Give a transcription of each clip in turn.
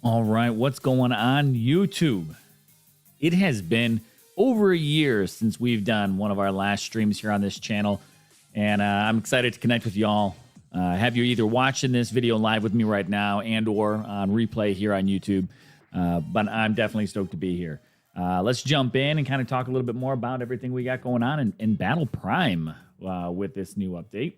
All right, what's going on YouTube? It has been over a year since we've done one of our last streams here on this channel, and I'm excited to connect with y'all. Have you either watching this video live with me right now and or on replay here on YouTube, but I'm definitely stoked to be here. Let's jump in and kind of talk a little bit more about everything we got going on in Battle Prime with this new update.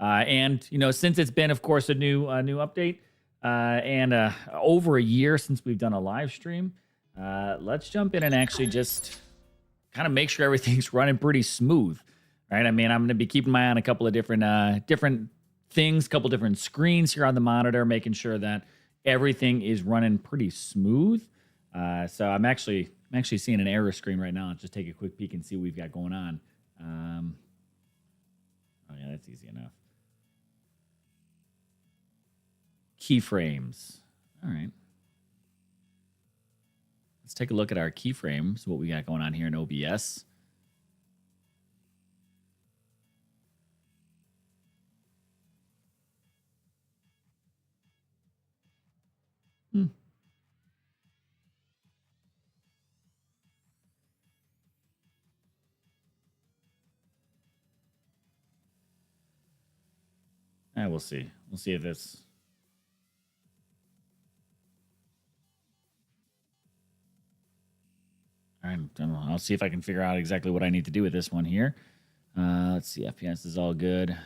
And, you know, since it's been, of course, a new update, and over a year since we've done a live stream, let's jump in and actually just kind of make sure everything's running pretty smooth, right? I mean, I'm going to be keeping my eye on a couple of different things, couple different screens here on the monitor, making sure that everything is running pretty smooth. So I'm actually seeing an error screen right now. Let's just take a quick peek and see what we've got going on. Oh yeah, that's easy enough. Keyframes. All right. Let's take a look at our keyframes, what we got going on here in OBS. We'll see. We'll see if this... All right, I'll see if I can figure out exactly what I need to do with this one here. Let's see, FPS is all good. I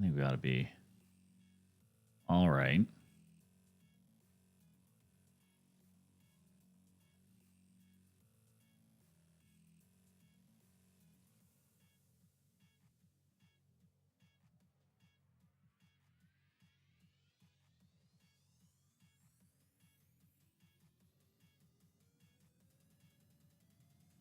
think we ought to be all right.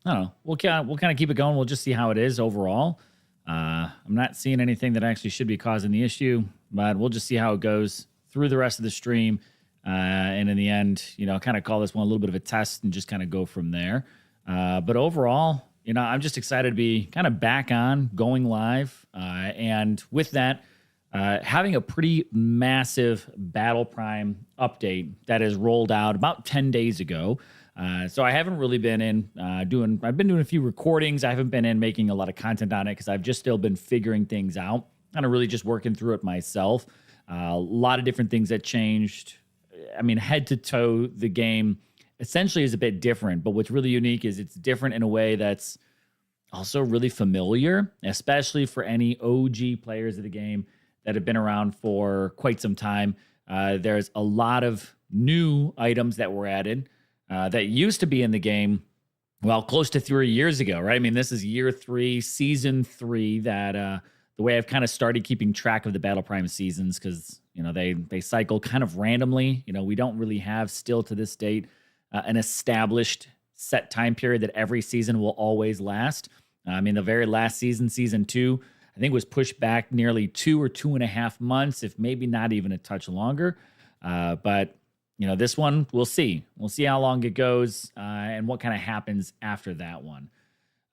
I don't know. We'll kind of keep it going. We'll just see how it is overall. I'm not seeing anything that actually should be causing the issue, but we'll just see how it goes through the rest of the stream. And in the end, you know, kind of call this one a little bit of a test and just kind of go from there. But overall, you know, I'm just excited to be kind of back on going live. And with that, having a pretty massive Battle Prime update that is rolled out about 10 days ago. So I haven't really been in I've been doing a few recordings. I haven't been in making a lot of content on it because I've just still been figuring things out, kind of really just working through it myself. A lot of different things that changed. I mean, head to toe, the game essentially is a bit different, but what's really unique is it's different in a way that's also really familiar, especially for any OG players of the game that have been around for quite some time. There's a lot of new items that were added that used to be in the game, well, close to 3 years ago, right? I mean, this is year 3, season 3, that the way I've kind of started keeping track of the Battle Prime seasons, because, you know, they cycle kind of randomly. You know, we don't really have still to this date an established set time period that every season will always last. I mean, the very last season, season 2, I think was pushed back nearly 2 or 2.5 months, if maybe not even a touch longer. But you know, this one, we'll see. We'll see how long it goes and what kind of happens after that one.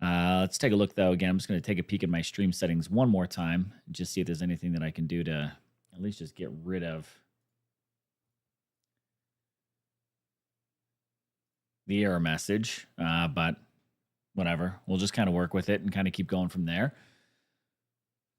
Let's take a look, though. Again, I'm just going to take a peek at my stream settings one more time and just see if there's anything that I can do to at least just get rid of the error message. But whatever. We'll just kind of work with it and kind of keep going from there.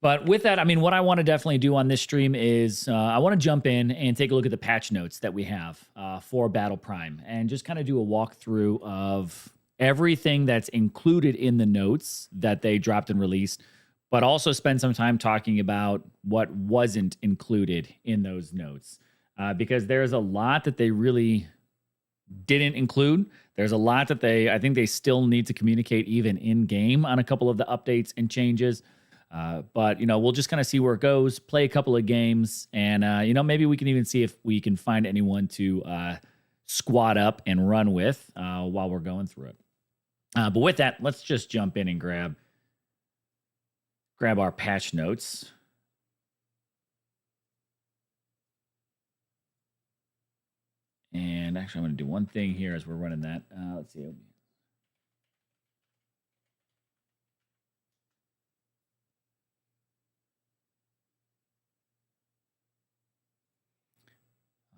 But with that, I mean, what I want to definitely do on this stream is I want to jump in and take a look at the patch notes that we have for Battle Prime and just kind of do a walkthrough of everything that's included in the notes that they dropped and released, but also spend some time talking about what wasn't included in those notes. Because there's a lot that they really didn't include. There's a lot that I think they still need to communicate even in-game on a couple of the updates and changes. But, you know, we'll just kind of see where it goes, play a couple of games, and, you know, maybe we can even see if we can find anyone to squad up and run with while we're going through it. But with that, let's just jump in and grab our patch notes. And actually, I'm going to do one thing here as we're running that. Let's see.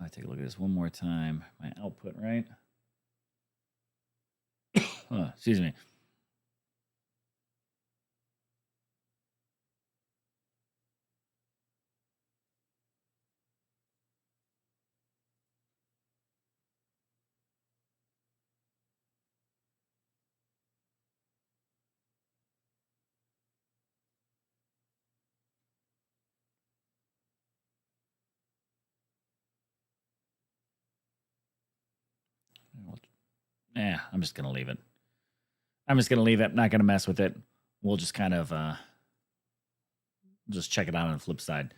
I'll take a look at this one more time. My output, right? Oh, excuse me. Yeah, I'm just going to leave it. I'm just going to leave it. Not going to mess with it. We'll just kind of just check it out on the flip side.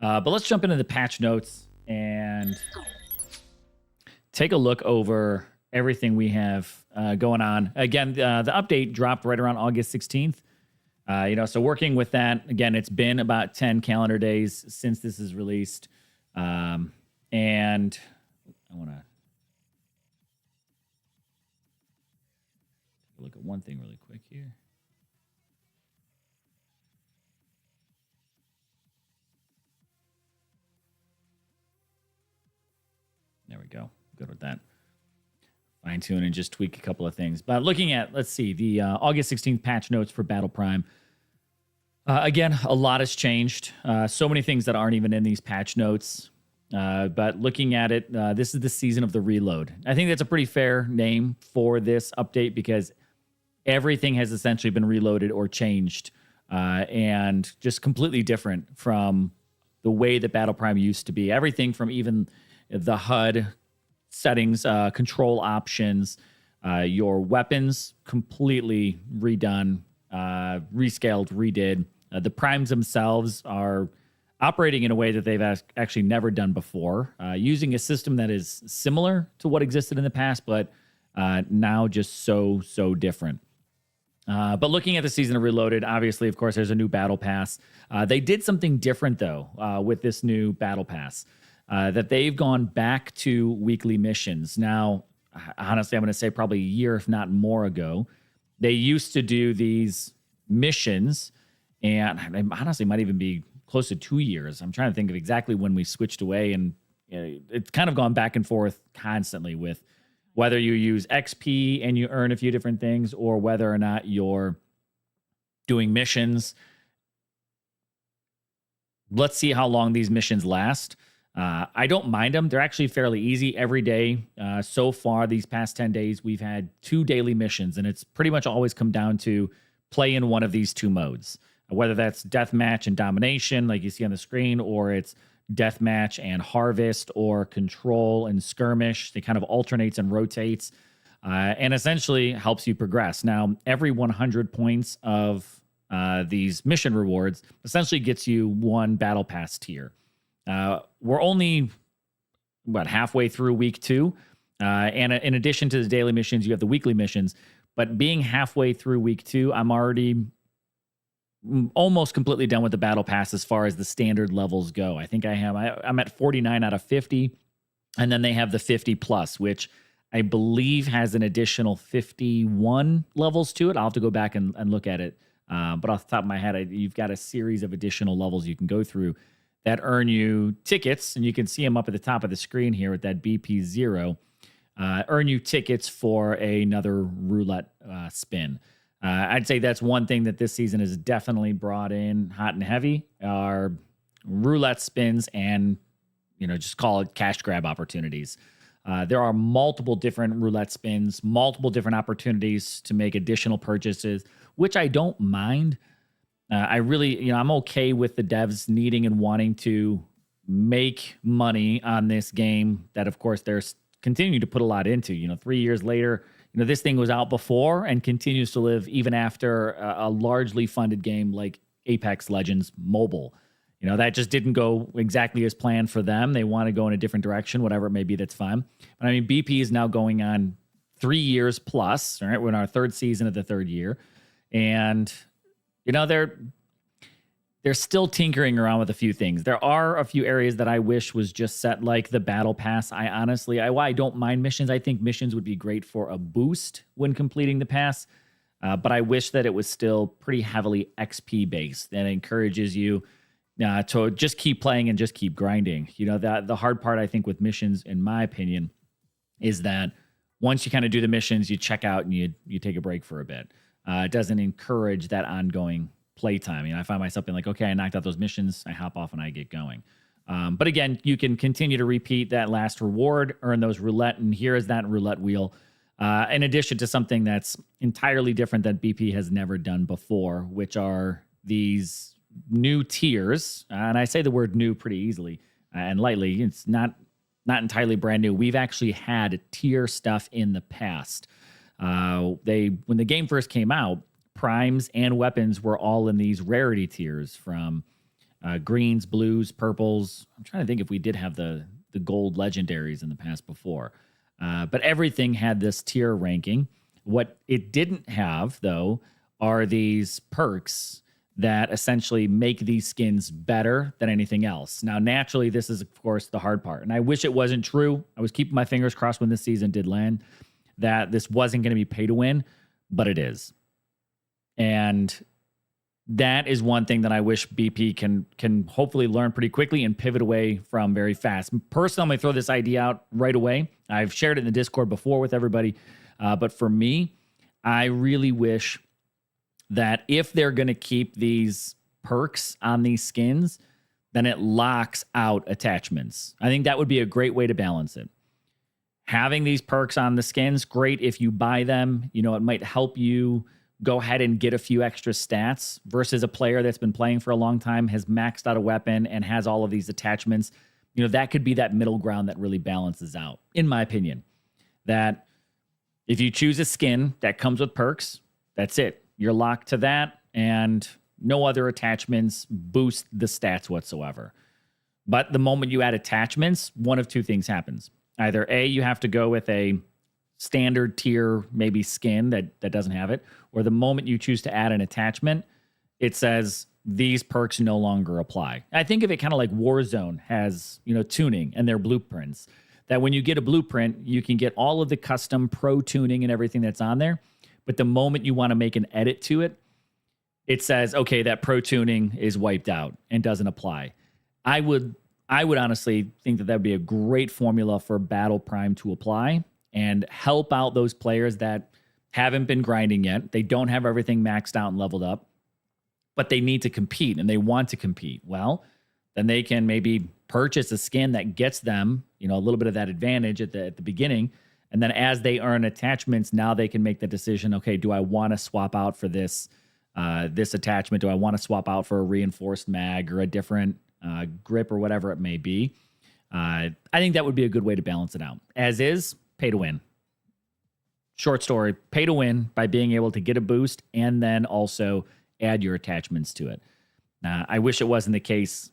But let's jump into the patch notes and take a look over everything we have going on. Again, the update dropped right around August 16th. So working with that, again, it's been about 10 calendar days since this is released. And I want to look at one thing really quick here. There we go. Good with that. Fine tune and just tweak a couple of things. But looking at, let's see, the August 16th patch notes for Battle Prime. Again, a lot has changed. So many things that aren't even in these patch notes. But looking at it, this is the season of the reload. I think that's a pretty fair name for this update because everything has essentially been reloaded or changed and just completely different from the way that Battle Prime used to be. Everything from even the HUD settings, control options, your weapons completely redone, rescaled, redid. The primes themselves are operating in a way that they've actually never done before, using a system that is similar to what existed in the past, but now just so different. But looking at the season of Reloaded, obviously, of course, there's a new battle pass. They did something different, though, with this new battle pass, that they've gone back to weekly missions. Now, honestly, I'm going to say probably a year, if not more ago, they used to do these missions, and it honestly might even be close to 2 years. I'm trying to think of exactly when we switched away, and it's kind of gone back and forth constantly with whether you use XP and you earn a few different things or whether or not you're doing missions. Let's see how long these missions last. I don't mind them. They're actually fairly easy every day. So far, these past 10 days, we've had 2 daily missions, and it's pretty much always come down to play in one of these 2 modes, whether that's deathmatch and domination, like you see on the screen, or it's deathmatch and harvest, or control and skirmish. They kind of alternates and rotates, and essentially helps you progress. Now, every 100 points of these mission rewards essentially gets you 1 battle pass tier. We're only halfway through week 2, and in addition to the daily missions, you have the weekly missions. But being halfway through week 2, I'm already almost completely done with the battle pass as far as the standard levels go. I think I'm at 49 out of 50, and then they have the 50 plus, which I believe has an additional 51 levels to it. I'll have to go back and look at it. But off the top of my head, you've got a series of additional levels you can go through that earn you tickets, and you can see them up at the top of the screen here with that BP0. Earn you tickets for another roulette spin. I'd say that's one thing that this season has definitely brought in hot and heavy are roulette spins and, just call it cash grab opportunities. There are multiple different roulette spins, multiple different opportunities to make additional purchases, which I don't mind. I really, I'm okay with the devs needing and wanting to make money on this game that, of course, they're continuing to put a lot into. 3 years later, this thing was out before and continues to live even after a largely funded game like Apex Legends Mobile. That just didn't go exactly as planned for them. They want to go in a different direction, whatever it may be, that's fine. But I mean, BP is now going on 3 years plus, right? We're in our 3rd season of the 3rd year. And, they're still tinkering around with a few things. There are a few areas that I wish was just set, like the battle pass. I don't mind missions. I think missions would be great for a boost when completing the pass. But I wish that it was still pretty heavily XP based. That encourages you, to just keep playing and just keep grinding. You know, that the hard part, I think, with missions, in my opinion, is that once you kind of do the missions, you check out and you take a break for a bit. It doesn't encourage that ongoing playtime. You know, I find myself being like, okay, I knocked out those missions, I hop off and I get going. But again, you can continue to repeat that last reward, earn those roulette, and here is that roulette wheel. In addition to something that's entirely different that BP has never done before, which are these new tiers. And I say the word new pretty easily and lightly. It's not entirely brand new. We've actually had tier stuff in the past. When the game first came out, primes and weapons were all in these rarity tiers from greens, blues, purples. I'm trying to think if we did have the gold legendaries in the past before. But everything had this tier ranking. What it didn't have, though, are these perks that essentially make these skins better than anything else. Now, naturally, this is, of course, the hard part. And I wish it wasn't true. I was keeping my fingers crossed when this season did land that this wasn't going to be pay to win, but it is. And that is one thing that I wish BP can hopefully learn pretty quickly and pivot away from very fast. Personally, I'm going to throw this idea out right away. I've shared it in the Discord before with everybody. But for me, I really wish that if they're going to keep these perks on these skins, then it locks out attachments. I think that would be a great way to balance it. Having these perks on the skins, great if you buy them. You know, it might help you go ahead and get a few extra stats versus a player that's been playing for a long time, has maxed out a weapon, and has all of these attachments. You know, that could be that middle ground that really balances out, in my opinion. That if you choose a skin that comes with perks, that's it. You're locked to that, and no other attachments boost the stats whatsoever. But the moment you add attachments, one of two things happens. Either A, you have to go with a standard tier, maybe skin that doesn't have it, or the moment you choose to add an attachment, it says these perks no longer apply. I think of it kind of like Warzone has, you know, tuning and their blueprints. That when you get a blueprint, you can get all of the custom pro tuning and everything that's on there. But the moment you want to make an edit to it, it says, okay, that pro tuning is wiped out and doesn't apply. I would honestly think that would be a great formula for Battle Prime to apply and help out those players that haven't been grinding yet. They don't have everything maxed out and leveled up, but they need to compete and they want to compete. Well, then they can maybe purchase a skin that gets them, you know, a little bit of that advantage at the beginning. And then as they earn attachments, now they can make the decision, okay, do I want to swap out for this attachment? Do I want to swap out for a reinforced mag or a different grip or whatever it may be? I think that would be a good way to balance it out. As is, pay to win. Short story, pay to win by being able to get a boost and then also add your attachments to it. I wish it wasn't the case.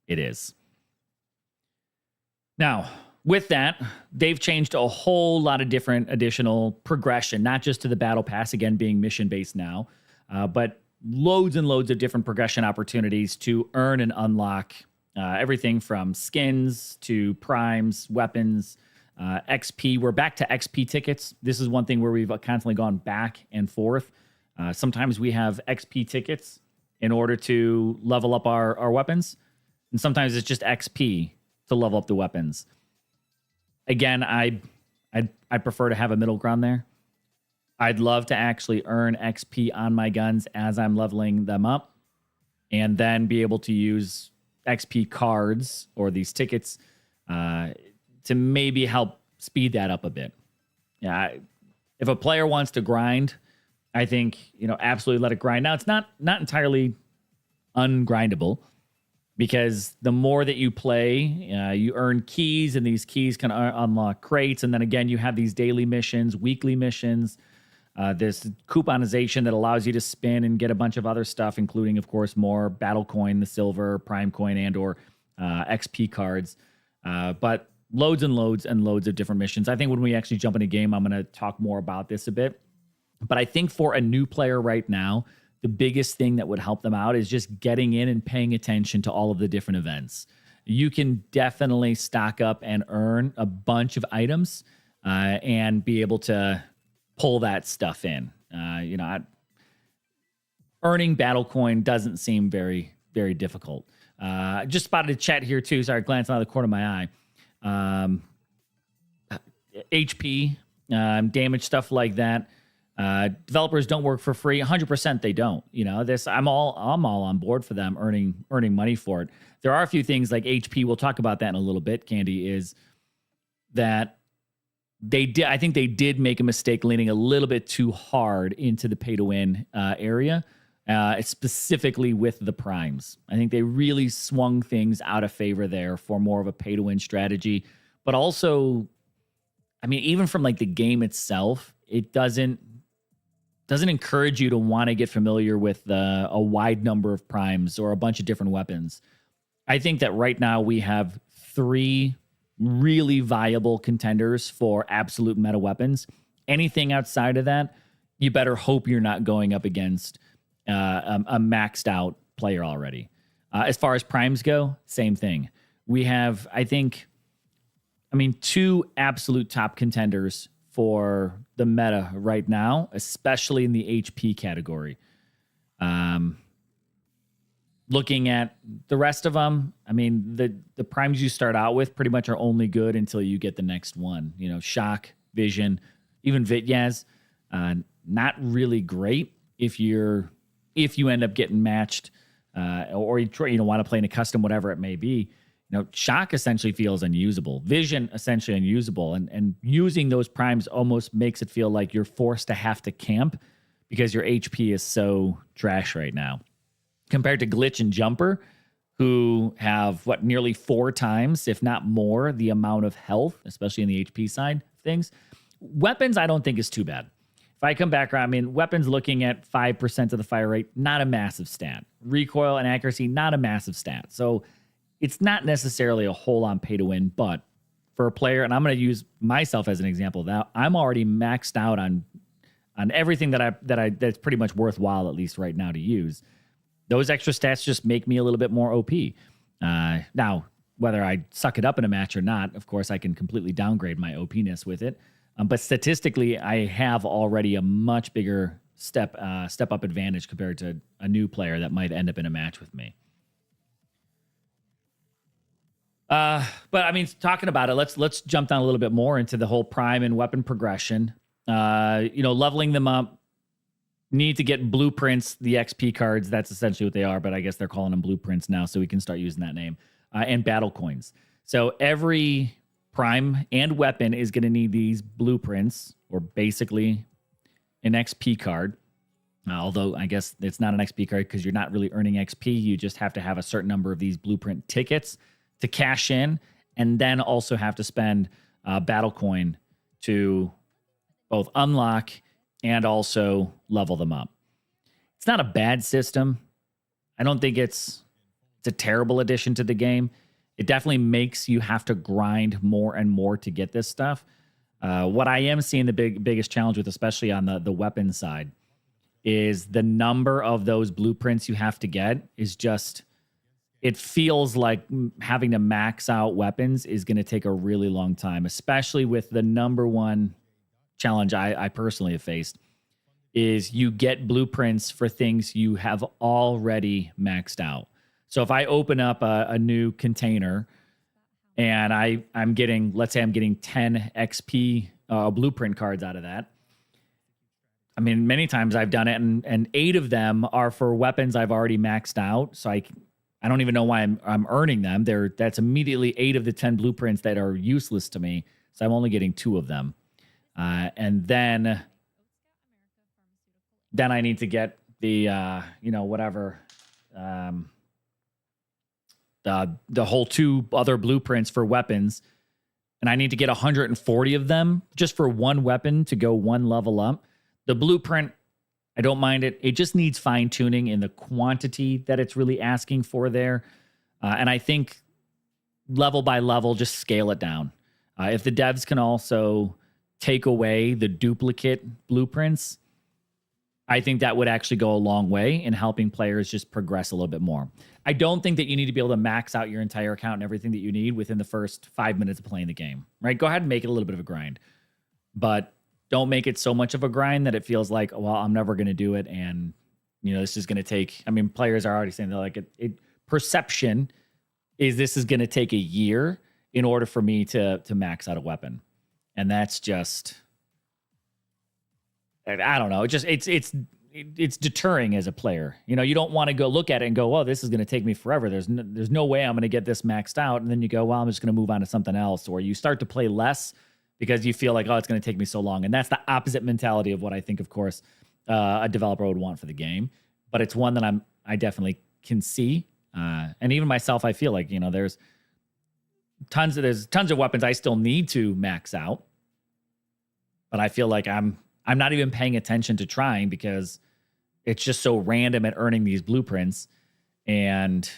It is. Now, with that, they've changed a whole lot of different additional progression, not just to the battle pass, again, being mission-based now, but loads and loads of different progression opportunities to earn and unlock everything from skins to primes, weapons, XP. We're back to XP tickets. This is one thing where we've constantly gone back and forth. Sometimes we have XP tickets in order to level up our weapons, and sometimes it's just XP to level up the weapons. Again, I prefer to have a middle ground there. I'd love to actually earn XP on my guns as I'm leveling them up and then be able to use XP cards or these tickets to maybe help speed that up a bit. Yeah, if a player wants to grind, I think, you know, absolutely let it grind. Now, it's not entirely ungrindable, because the more that you play, you earn keys, and these keys can unlock crates. And then again, you have these daily missions, weekly missions, this couponization that allows you to spin and get a bunch of other stuff, including, of course, more battle coin, the silver, prime coin, and or XP cards. But loads and loads and loads of different missions. I think when we actually jump in a game, I'm going to talk more about this a bit. But I think for a new player right now, the biggest thing that would help them out is just getting in and paying attention to all of the different events. You can definitely stock up and earn a bunch of items and be able to pull that stuff in. Earning battle coin doesn't seem very, very difficult. Just spotted a chat here too. Sorry, glancing out of the corner of my eye. HP, damage, stuff like that. Developers don't work for free. 100% they don't. You know, this I'm all on board for them earning money for it. There are a few things like HP. We'll talk about that in a little bit. Candy, is that I think they did make a mistake leaning a little bit too hard into the pay to win area, specifically with the primes. I think they really swung things out of favor there for more of a pay to win strategy. But also, I mean, even from like the game itself, it doesn't encourage you to want to get familiar with a wide number of primes or a bunch of different weapons. I think that right now we have 3 really viable contenders for absolute meta weapons. Anything outside of that, you better hope you're not going up against a maxed out player already. As far as primes go, same thing. We have, I mean, 2 absolute top contenders for the meta right now, especially in the HP category. Looking at the rest of them, I mean, the primes you start out with pretty much are only good until you get the next one. You know, Shock, Vision, even Vityaz, not really great if you end up getting matched, or you want to play in a custom, whatever it may be. You know, Shock essentially feels unusable. Vision essentially unusable, and using those primes almost makes it feel like you're forced to have to camp because your HP is so trash right now. Compared to Glitch and Jumper, who have, nearly 4 times, if not more, the amount of health, especially in the HP side of things. Weapons, I don't think is too bad. If I come back around, I mean, weapons looking at 5% of the fire rate, not a massive stat. Recoil and accuracy, not a massive stat. So it's not necessarily a whole on pay to win, but for a player, and I'm going to use myself as an example of that, I'm already maxed out on everything that's pretty much worthwhile, at least right now, to use. Those extra stats just make me a little bit more OP. Now, whether I suck it up in a match or not, of course, I can completely downgrade my OP-ness with it. But statistically, I have already a much bigger step up advantage compared to a new player that might end up in a match with me. But I mean, talking about it, let's jump down a little bit more into the whole prime and weapon progression. Leveling them up. Need to get blueprints, the XP cards. That's essentially what they are, but I guess they're calling them blueprints now, so we can start using that name. And battle coins. So every prime and weapon is going to need these blueprints, or basically an XP card. Although I guess it's not an XP card because you're not really earning XP. You just have to have a certain number of these blueprint tickets to cash in, and then also have to spend battle coin to both unlock and also level them up. It's not a bad system. I don't think it's a terrible addition to the game. It definitely makes you have to grind more and more to get this stuff. What I am seeing the biggest challenge with, especially on the weapon side, is the number of those blueprints you have to get is just, it feels like having to max out weapons is going to take a really long time, especially with the number one challenge I personally have faced, is you get blueprints for things you have already maxed out. So if I open up a new container and I'm getting, let's say I'm getting 10 XP blueprint cards out of that. I mean, many times I've done it, and 8 of them are for weapons I've already maxed out. So I don't even know why I'm earning them. That's immediately 8 of the 10 blueprints that are useless to me. So I'm only getting 2 of them. And then I need to get the, the whole 2 other blueprints for weapons. And I need to get 140 of them just for one weapon to go 1 level up. The blueprint, I don't mind it. It just needs fine tuning in the quantity that it's really asking for there. And I think level by level, just scale it down. If the devs can also take away the duplicate blueprints, I think that would actually go a long way in helping players just progress a little bit more. I don't think that you need to be able to max out your entire account and everything that you need within the first 5 minutes of playing the game, right? Go ahead and make it a little bit of a grind, but don't make it so much of a grind that it feels like, well, I'm never going to do it. And, this is going to take, players are already saying they're like, perception is this is going to take a year in order for me to max out a weapon. And that's just, I don't know. It's deterring as a player. You know, you don't want to go look at it and go, well, this is going to take me forever. There's no way I'm going to get this maxed out. And then you go, well, I'm just going to move on to something else. Or you start to play less because you feel like, oh, it's going to take me so long. And that's the opposite mentality of what I think, of course, a developer would want for the game. But it's one that I definitely can see. And even myself, I feel like, you know, there's tons of weapons I still need to max out. But I feel like I'm not even paying attention to trying because it's just so random at earning these blueprints. And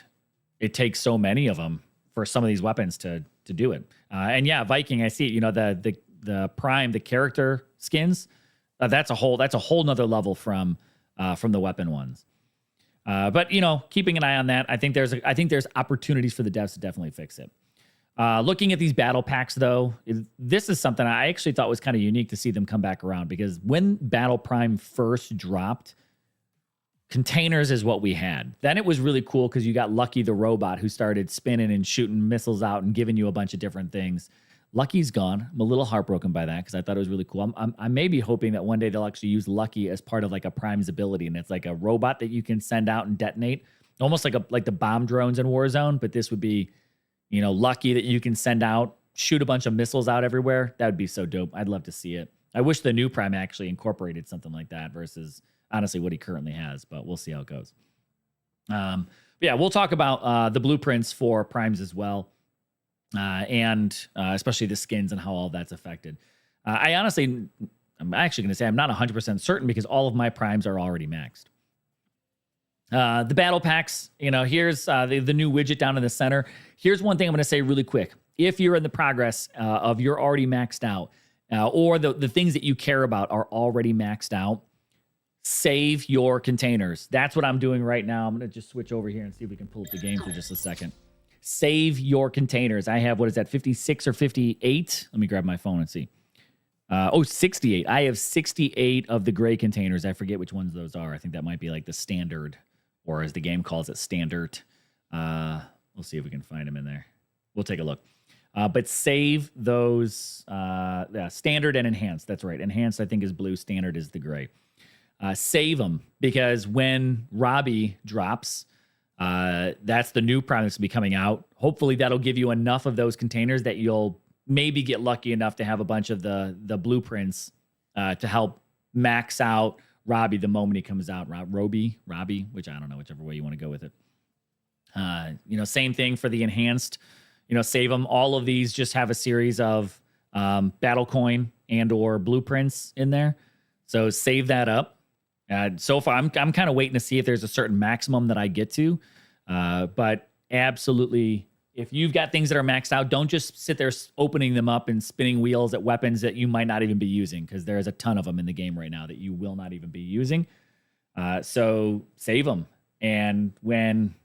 it takes so many of them for some of these weapons to do it. And yeah, Viking, I see, you know, the Prime, the character skins, that's a whole nother level from the weapon ones. But you know, keeping an eye on that, I think there's opportunities for the devs to definitely fix it. Looking at these battle packs, though, this is something I actually thought was kind of unique to see them come back around, because when Battle Prime first dropped, containers is what we had. Then it was really cool because you got Lucky the robot, who started spinning and shooting missiles out and giving you a bunch of different things. Lucky's gone. I'm a little heartbroken by that because I thought it was really cool. I may be hoping that one day they'll actually use Lucky as part of like a Prime's ability, and it's like a robot that you can send out and detonate, almost like the bomb drones in Warzone. But this would be, you know, Lucky that you can send out, shoot a bunch of missiles out everywhere. That would be so dope. I'd love to see it. I wish the new Prime actually incorporated something like that versus honestly what he currently has, but we'll see how it goes. But yeah, we'll talk about the blueprints for Primes as well. And especially the skins and how all that's affected. I'm actually going to say I'm not 100% certain because all of my Primes are already maxed. The battle packs, you know, here's the new widget down in the center. Here's one thing I'm going to say really quick. If you're in the progress of you're already maxed out, or the things that you care about are already maxed out, save your containers. That's what I'm doing right now. I'm going to just switch over here and see if we can pull up the game for just a second. Save your containers. I have, what is that, 56 or 58? Let me grab my phone and see. 68. I have 68 of the gray containers. I forget which ones those are. I think that might be like the standard, or as the game calls it, standard. We'll see if we can find them in there. We'll take a look. But save those, standard and enhanced. That's right. Enhanced, I think, is blue. Standard is the gray. Save them, because when Robbie drops, that's the new Prime that's going to be coming out. Hopefully that'll give you enough of those containers that you'll maybe get lucky enough to have a bunch of the blueprints to help max out Robbie the moment he comes out. Robbie, which I don't know, whichever way you want to go with it. You know, same thing for the enhanced. You know, save them. All of these just have a series of battle coin and or blueprints in there. So save that up. So far, I'm kind of waiting to see if there's a certain maximum that I get to. But absolutely, if you've got things that are maxed out, don't just sit there opening them up and spinning wheels at weapons that you might not even be using, because there's a ton of them in the game right now that you will not even be using. So save them. And when,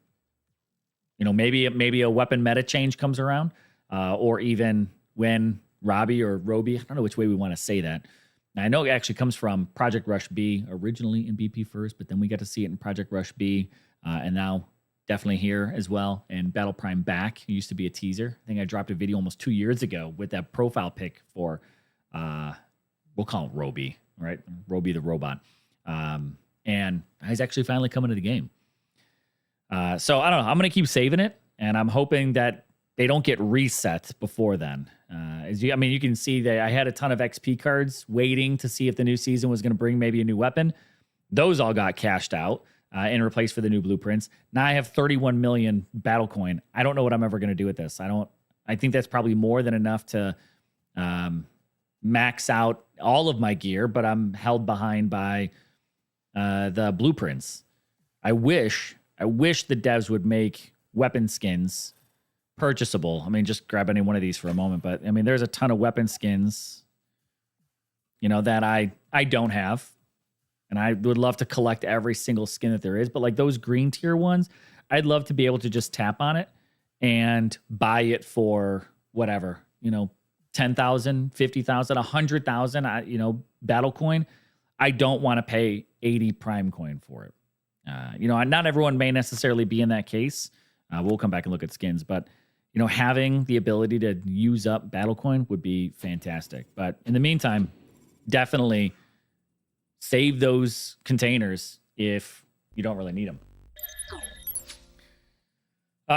you know, maybe a weapon meta change comes around, or even when Robbie or Roby, I don't know which way we want to say that. Now, I know it actually comes from Project Rush B, originally in BP first, but then we got to see it in Project Rush B, and now definitely here as well. And Battle Prime Back, it used to be a teaser. I think I dropped a video almost 2 years ago with that profile pic for, we'll call it Roby, right? Roby the robot. And he's actually finally coming to the game. So I don't know. I'm going to keep saving it, and I'm hoping that they don't get reset before then. You can see that I had a ton of XP cards waiting to see if the new season was going to bring maybe a new weapon. Those all got cashed out and replaced for the new blueprints. Now I have 31 million battle coin. I don't know what I'm ever going to do with this. I think that's probably more than enough to max out all of my gear, but I'm held behind by the blueprints. I wish the devs would make weapon skins purchasable. I mean, just grab any one of these for a moment, but I mean, there's a ton of weapon skins, you know, that I don't have, and I would love to collect every single skin that there is. But like those green tier ones, I'd love to be able to just tap on it and buy it for whatever, you know, 10,000, 50,000, 100,000, you know, battle coin. I don't want to pay 80 Prime coin for it. You know, not everyone may necessarily be in that case. We'll come back and look at skins, but having the ability to use up battle coin would be fantastic. But in the meantime, definitely save those containers if you don't really need them.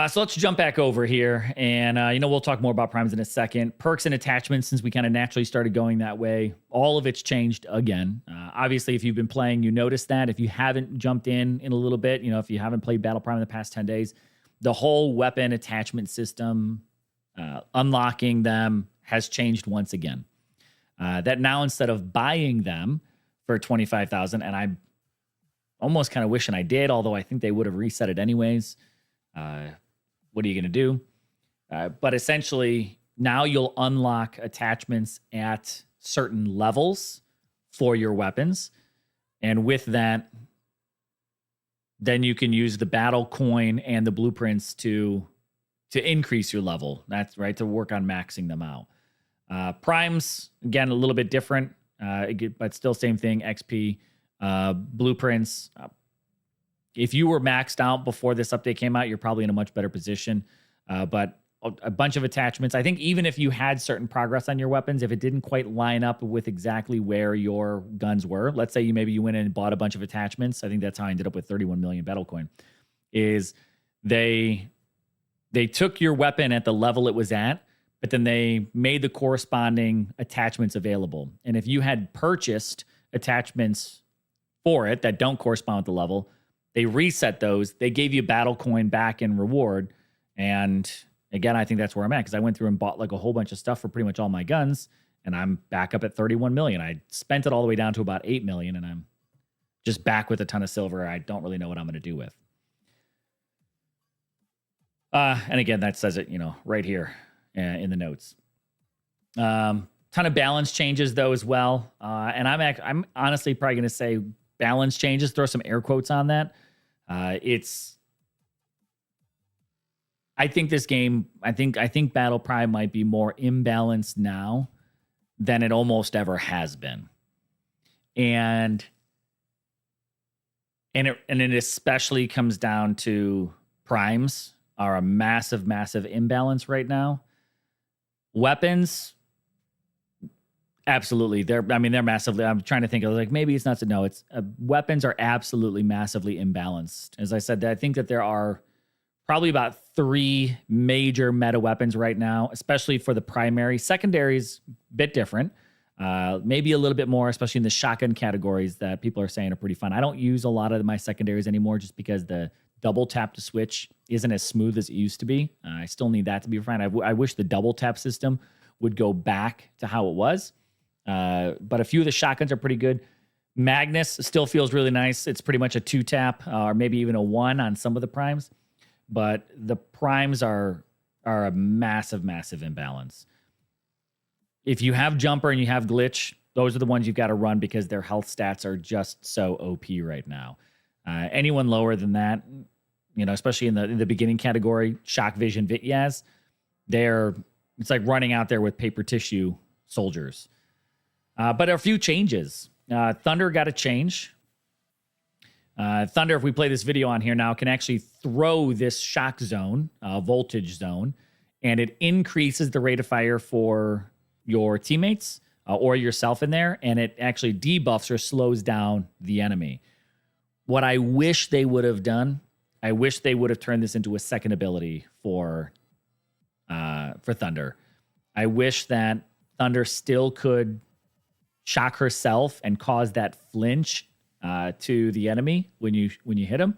So let's jump back over here, and we'll talk more about primes in a second. Perks and attachments, since we kind of naturally started going that way, all of it's changed again. Obviously, if you've been playing, you notice that. If you haven't jumped in a little bit, if you haven't played Battle Prime in the past 10 days, the whole weapon attachment system, unlocking them, has changed once again. That now, instead of buying them for 25,000, and I'm almost kind of wishing I did, although I think they would have reset it anyways. What are you going to do? But essentially, now you'll unlock attachments at certain levels for your weapons. And with that, then you can use the battle coin and the blueprints to increase your level. That's right, to work on maxing them out. Primes, again, a little bit different, but still same thing, XP. Blueprints, if you were maxed out before this update came out, you're probably in a much better position. But a bunch of attachments. I think even if you had certain progress on your weapons, if it didn't quite line up with exactly where your guns were, let's say you went in and bought a bunch of attachments. I think that's how I ended up with 31 million battle coin. Is they took your weapon at the level it was at, but then they made the corresponding attachments available. And if you had purchased attachments for it that don't correspond with the level, they reset those. They gave you battle coin back in reward. And again, I think that's where I'm at, because I went through and bought like a whole bunch of stuff for pretty much all my guns, and I'm back up at 31 million. I spent it all the way down to about 8 million, and I'm just back with a ton of silver I don't really know what I'm going to do with. And again, that says it, right here in the notes. Ton of balance changes though as well. And I'm honestly probably going to say balance changes, throw some air quotes on that. I think this game, I think Battle Prime might be more imbalanced now than it almost ever has been. And it especially comes down to primes are a massive, massive imbalance right now. Weapons, absolutely. They're massively, I'm trying to think of maybe it's not to know. It's weapons are absolutely massively imbalanced. As I said, I think that there are probably about 3 major meta weapons right now, especially for the primary. Secondaries, bit different. Maybe a little bit more, especially in the shotgun categories that people are saying are pretty fun. I don't use a lot of my secondaries anymore just because the double tap to switch isn't as smooth as it used to be. I still need that to be fine. I wish the double tap system would go back to how it was. But a few of the shotguns are pretty good. Magnus still feels really nice. It's pretty much a 2-tap or maybe even a 1 on some of the primes. But the primes are a massive, massive imbalance. If you have jumper and you have glitch, those are the ones you've got to run because their health stats are just so OP right now. Anyone lower than that, especially in the beginning category, Shock Vision, Vityaz, it's like running out there with paper tissue soldiers. But a few changes. Thunder got a change. Thunder, if we play this video on here now, can actually throw this shock zone, voltage zone, and it increases the rate of fire for your teammates or yourself in there, and it actually debuffs or slows down the enemy. What I wish they would have done, I wish they would have turned this into a second ability for Thunder. I wish that Thunder still could shock herself and cause that flinch to the enemy when you hit him.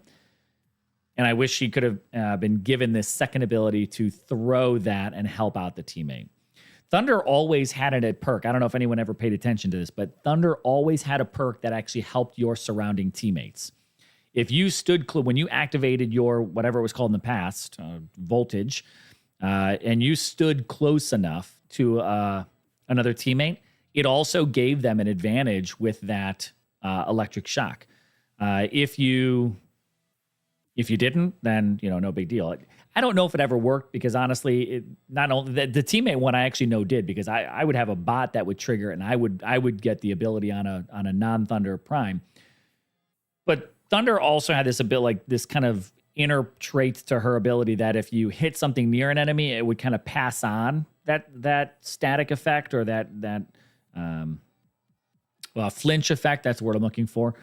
And I wish she could have been given this second ability to throw that and help out the teammate. Thunder always had a perk. I don't know if anyone ever paid attention to this, but Thunder always had a perk that actually helped your surrounding teammates. If you stood when you activated your whatever it was called in the past, voltage, and you stood close enough to another teammate, it also gave them an advantage with that electric shock. If you didn't, then no big deal. I don't know if it ever worked because honestly, not only the teammate one I actually know did, because I would have a bot that would trigger it, and I would get the ability on a non-Thunder Prime. But Thunder also had this ability, this kind of inner trait to her ability that if you hit something near an enemy, it would kind of pass on that static effect or that flinch effect. That's the word I'm looking for.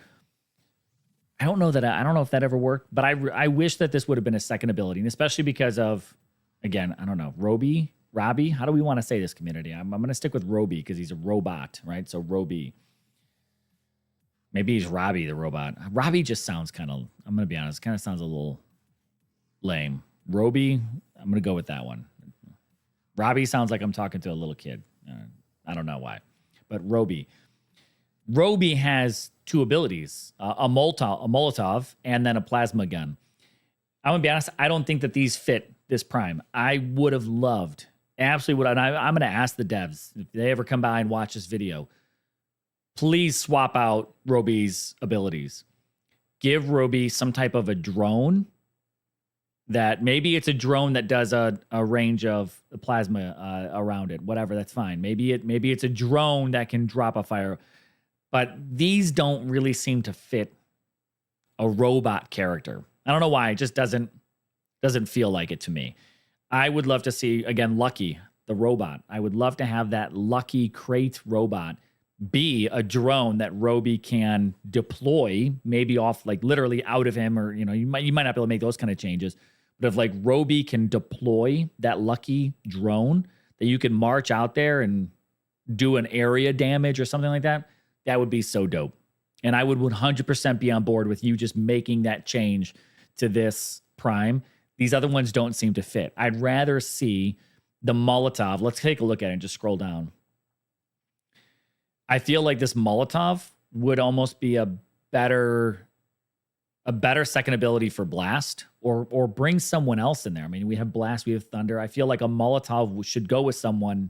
I don't know if that ever worked, but I wish that this would have been a second ability, and especially because of, again, I don't know, Robbie. How do we want to say this, community? I'm going to stick with Robbie because he's a robot, right? So Robbie. Maybe he's Robbie the robot. Robbie just sounds kind of, I'm going to be honest, kind of sounds a little lame. Robbie, I'm going to go with that one. Robbie sounds like I'm talking to a little kid. I don't know why. But Robbie. Robbie has two abilities, a Molotov and then a plasma gun. I'm going to be honest, I don't think that these fit this prime. I would have loved, absolutely would. And I'm going to ask the devs, if they ever come by and watch this video, please swap out Robbie's abilities. Give Robbie some type of a drone that maybe it's a drone that does a range of plasma around it. Whatever, that's fine. Maybe it's a drone that can drop a fire. But these don't really seem to fit a robot character. I don't know why. It just doesn't feel like it to me. I would love to see, again, Lucky, the robot. I would love to have that Lucky crate robot be a drone that Robbie can deploy, maybe off, like literally out of him, or you might not be able to make those kind of changes. But if like Robbie can deploy that Lucky drone that you can march out there and do an area damage or something like that, that would be so dope. And I would 100% be on board with you just making that change to this prime. These other ones don't seem to fit. I'd rather see the Molotov. Let's take a look at it and just scroll down. I feel like this Molotov would almost be a better second ability for Blast, or bring someone else in there. I mean, we have Blast, we have Thunder. I feel like a Molotov should go with someone.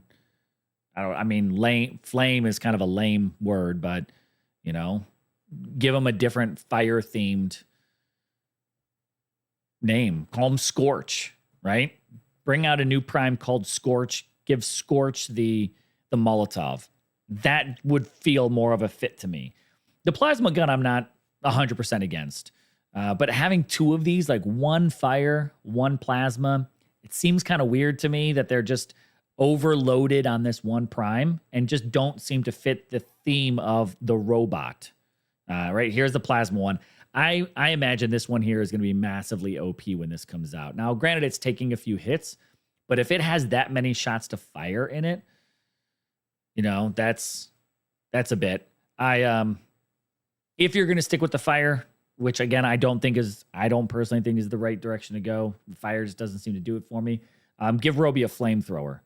Lame. Flame is kind of a lame word, but give them a different fire themed name. Call them Scorch, right? Bring out a new prime called Scorch. Give Scorch the Molotov. That would feel more of a fit to me. The plasma gun, I'm not 100% against. But having two of these, like one fire, one plasma, it seems kind of weird to me that they're just overloaded on this one prime and just don't seem to fit the theme of the robot. Right, here's the plasma one. I imagine this one here is going to be massively OP when this comes out. Now, granted, it's taking a few hits, but if it has that many shots to fire in it, that's a bit. If you're going to stick with the fire, which again, I don't personally think is the right direction to go. Fire just doesn't seem to do it for me. Give Robbie a flamethrower.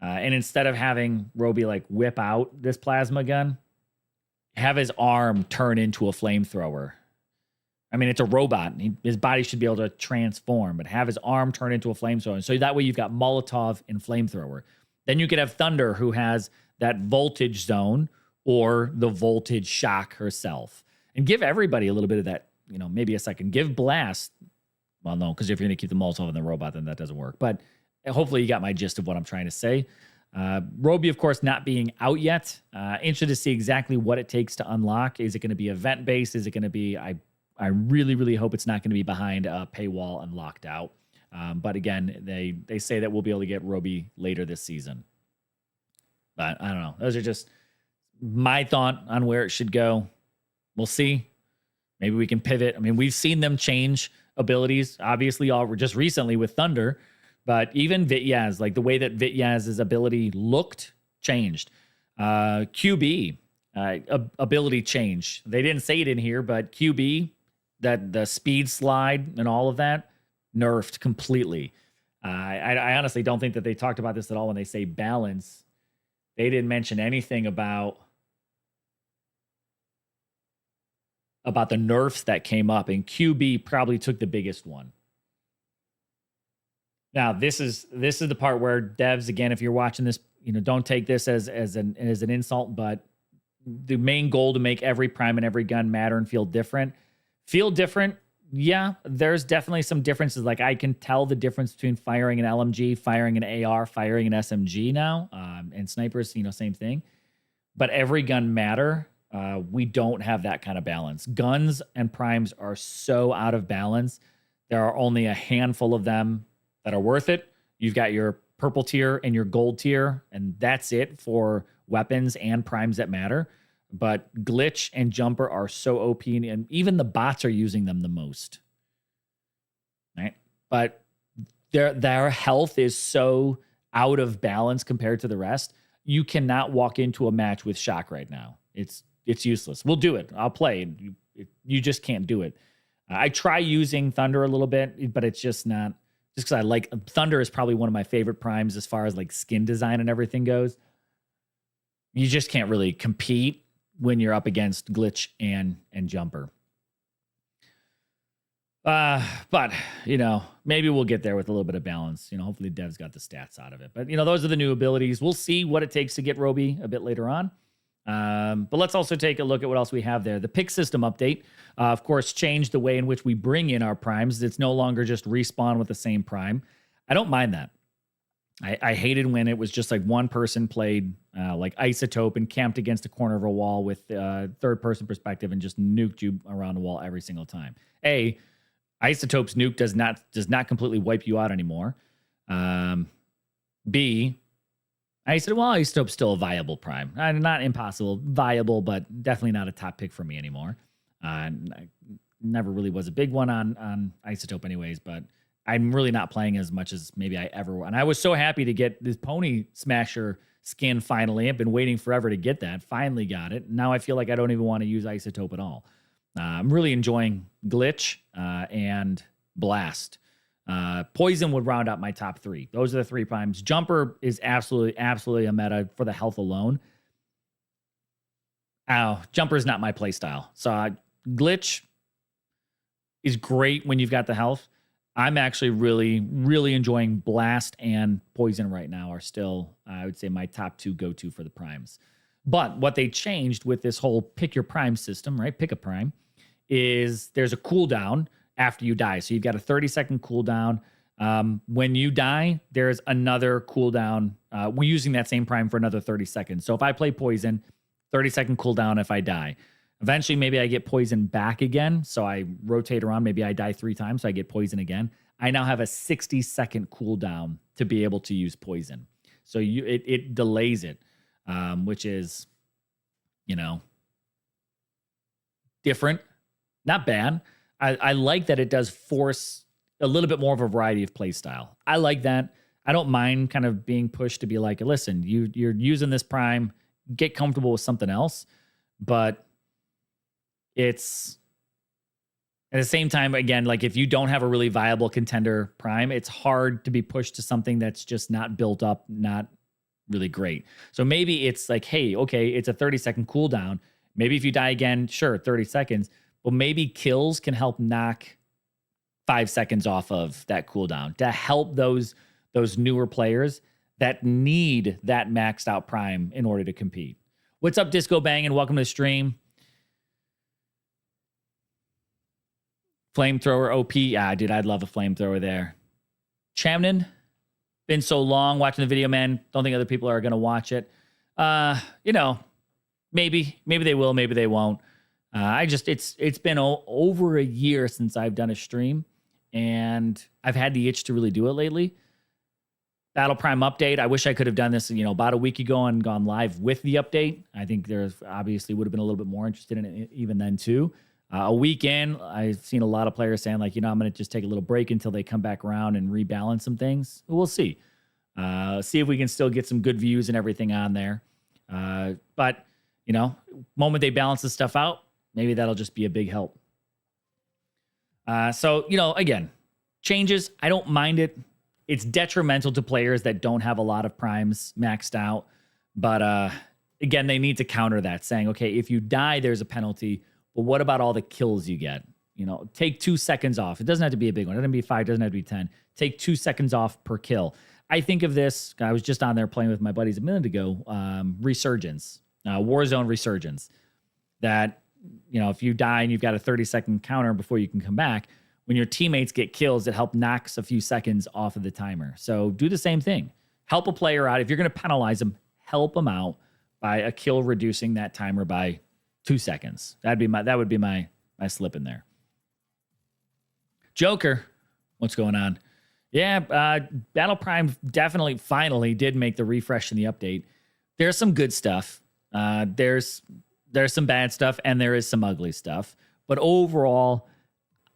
And instead of having Robbie like whip out this plasma gun, have his arm turn into a flamethrower. I mean, it's a robot. His body should be able to transform, but have his arm turn into a flamethrower. So that way you've got Molotov and flamethrower. Then you could have Thunder, who has that voltage zone or the voltage shock herself. And give everybody a little bit of that, maybe a second. Give Blast. Well, no, because if you're going to keep the Molotov in the robot, then that doesn't work. But hopefully you got my gist of what I'm trying to say. Robbie, of course, not being out yet. Interested to see exactly what it takes to unlock. Is it going to be event-based? Is it going to be... I really, really hope it's not going to be behind a paywall and locked out. But again, they say that we'll be able to get Robbie later this season. But I don't know. Those are just my thought on where it should go. We'll see. Maybe we can pivot. I mean, we've seen them change abilities, obviously, just recently with Thunder. But even Vityaz, like the way that Vityaz's ability looked, changed. QB, ability change. They didn't say it in here, but QB, that the speed slide and all of that, nerfed completely. I honestly don't think that they talked about this at all when they say balance. They didn't mention anything about the nerfs that came up, and QB probably took the biggest one. Now, this is the part where devs, again, if you're watching this, don't take this as an insult, but the main goal to make every prime and every gun matter and feel different. Yeah, there's definitely some differences. Like I can tell the difference between firing an LMG, firing an AR, firing an SMG now, and snipers, same thing. But every gun matter. We don't have that kind of balance. Guns and primes are so out of balance There are only a handful of them that are worth it. You've got your purple tier and your gold tier, and that's it for weapons and primes that matter. But Glitch and Jumper are so OP, and even the bots are using them the most. Right? But their health is so out of balance compared to the rest. You cannot walk into a match with Shock right now. It's useless. We'll do it. I'll play. You just can't do it. I try using Thunder a little bit, but it's just not. Just because I like Thunder is probably one of my favorite primes as far as like skin design and everything goes. You just can't really compete when you're up against Glitch and Jumper. But, you know, maybe we'll get there with a little bit of balance. You know, hopefully Dev's got the stats out of it. But, you know, those are the new abilities. We'll see what it takes to get Robbie a bit later on. But let's also take a look at what else we have there. The pick system update, of course, changed the way in which we bring in our primes. It's no longer just respawn with the same prime. I don't mind that. I hated when it was just like one person played like Isotope and camped against a corner of a wall with third-person perspective and just nuked you around the wall every single time. Isotope's nuke does not completely wipe you out anymore. B, I said, well, Isotope's still a viable prime. Not impossible, viable, but definitely not a top pick for me anymore. I never really was a big one on Isotope anyways, but I'm really not playing as much as maybe I ever will. And I was so happy to get this Pony Smasher skin finally. I've been waiting forever to get that. Finally got it. Now I feel like I don't even want to use Isotope at all. I'm really enjoying Glitch and Blast. Poison would round out my top three. Those are the three primes. Jumper is absolutely a meta for the health alone. Jumper is not my play style. So Glitch is great when you've got the health. I'm actually really enjoying Blast and Poison right now are still, I would say, my top two go-to for the primes. But what they changed with this whole pick your prime system, right? Pick a prime, is there's a cooldown after you die. So you've got a 30-second cooldown. When you die, there's another cooldown. We're using that same prime for another 30 seconds. So if I play Poison, 30-second cooldown if I die. Eventually, maybe I get Poison back again. So I rotate around. Maybe I die 3 times, so I get Poison again. I now have a 60-second cooldown to be able to use Poison. So it delays it, which is, you know, different. Not bad. I like that it does force a little bit more of a variety of play style. I like that. I don't mind kind of being pushed to be like, listen, you're using this prime, get comfortable with something else. But it's at the same time, again, like if you don't have a really viable contender prime, it's hard to be pushed to something that's just not built up, not really great. So maybe it's like, hey, okay, it's a 30-second cooldown. Maybe if you die again, sure, 30 seconds. But maybe kills can help knock 5 seconds off of that cooldown to help those newer players that need that maxed out prime in order to compete. What's up, Disco Bang, and welcome to the stream. Flamethrower OP. Yeah, dude, I'd love a flamethrower there. Chamnan, been so long watching the video, man. Don't think other people are going to watch it. You know, maybe they will, maybe they won't. It's been over a year since I've done a stream, and I've had the itch to really do it lately. Battle Prime update. I wish I could have done this, you know, about a week ago and gone live with the update. I think there's obviously would have been a little bit more interested in it even then too. A week in, I've seen a lot of players saying like, you know, I'm going to just take a little break until they come back around and rebalance some things. We'll see. See if we can still get some good views and everything on there. But, you know, moment they balance this stuff out, maybe that'll just be a big help. So, you know, again, changes. I don't mind it. It's detrimental to players that don't have a lot of primes maxed out. But again, they need to counter that, saying, okay, if you die, there's a penalty. But what about all the kills you get? You know, take 2 seconds off. It doesn't have to be a big one. It doesn't have to be 5. It doesn't have to be 10. Take 2 seconds off per kill. I think of this. I was just on there playing with my buddies a minute ago. Resurgence, Warzone Resurgence. That, you know, if you die and you've got a 30-second counter before you can come back, when your teammates get kills, it helps knocks a few seconds off of the timer. So do the same thing. Help a player out. If you're going to penalize them, help them out by a kill reducing that timer by 2 seconds. That would be my slip in there. Joker, What's going on? Yeah, Battle Prime definitely finally did make the refresh and the update. There's some good stuff. There's some bad stuff, and there is some ugly stuff. But overall,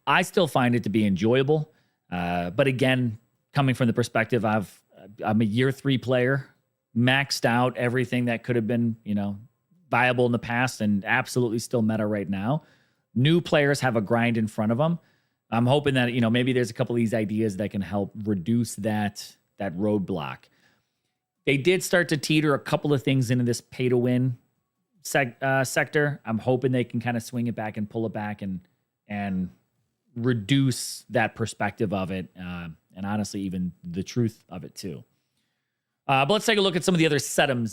I still find it to be enjoyable. But again, coming from the perspective of I'm a year 3 player, maxed out everything that could have been, viable in the past and absolutely still meta right now. New players have a grind in front of them. I'm hoping that, maybe there's a couple of these ideas that can help reduce that roadblock. They did start to teeter a couple of things into this pay to win sector. I'm hoping they can kind of swing it back and pull it back and reduce that perspective of it. And honestly, even the truth of it too. But let's take a look at some of the other system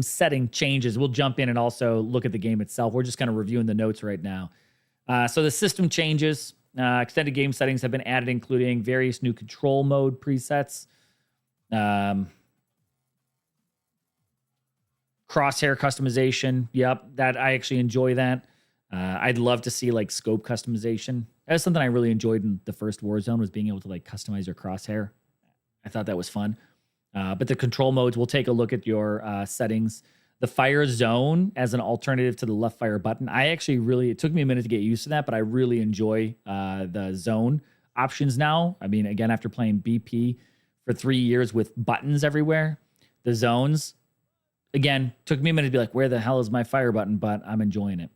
setting changes. We'll jump in and also look at the game itself. We're just kind of reviewing the notes right now. So the system changes, extended game settings have been added, including various new control mode presets. Crosshair customization. Yep, that I actually enjoy that. I'd love to see like scope customization. That's something I really enjoyed in the first Warzone, was being able to like customize your crosshair. I thought that was fun. But the control modes, we'll take a look at your settings. The fire zone as an alternative to the left fire button. It took me a minute to get used to that, but I really enjoy the zone options now. I mean, again, after playing BP for 3 years with buttons everywhere, the zones, again, took me a minute to be like, where the hell is my fire button? But I'm enjoying it.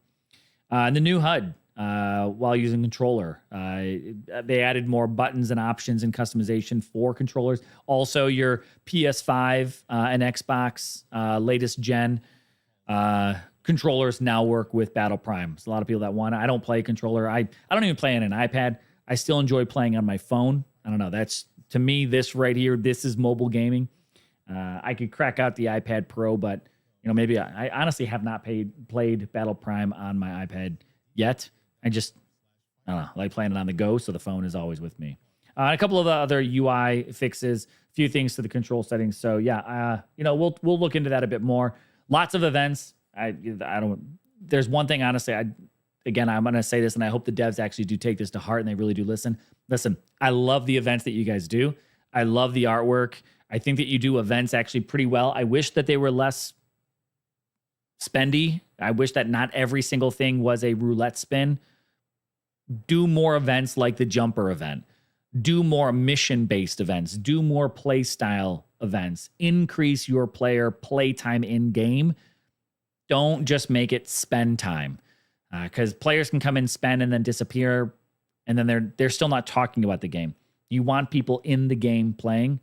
And the new HUD, while using controller, they added more buttons and options and customization for controllers. Also, your PS5 and Xbox latest gen controllers now work with Battle Prime. There's a lot of people that want it. I don't play controller. I don't even play on an iPad. I still enjoy playing on my phone. I don't know. That's, to me, this right here, this is mobile gaming. I could crack out the iPad Pro, but maybe I honestly have not played Battle Prime on my iPad yet. I don't know, like playing it on the go, so the phone is always with me. A couple of the other UI fixes, a few things to the control settings. So yeah, we'll look into that a bit more. Lots of events. There's one thing, honestly, I'm going to say this, and I hope the devs actually do take this to heart and they really do listen. Listen, I love the events that you guys do. I love the artwork. I think that you do events actually pretty well. I wish that they were less spendy. I wish that not every single thing was a roulette spin. Do more events like the jumper event. Do more mission-based events. Do more play style events. Increase your player play time in game. Don't just make it spend time, because players can come in, spend, and then disappear, and then they're still not talking about the game. You want people in the game playing.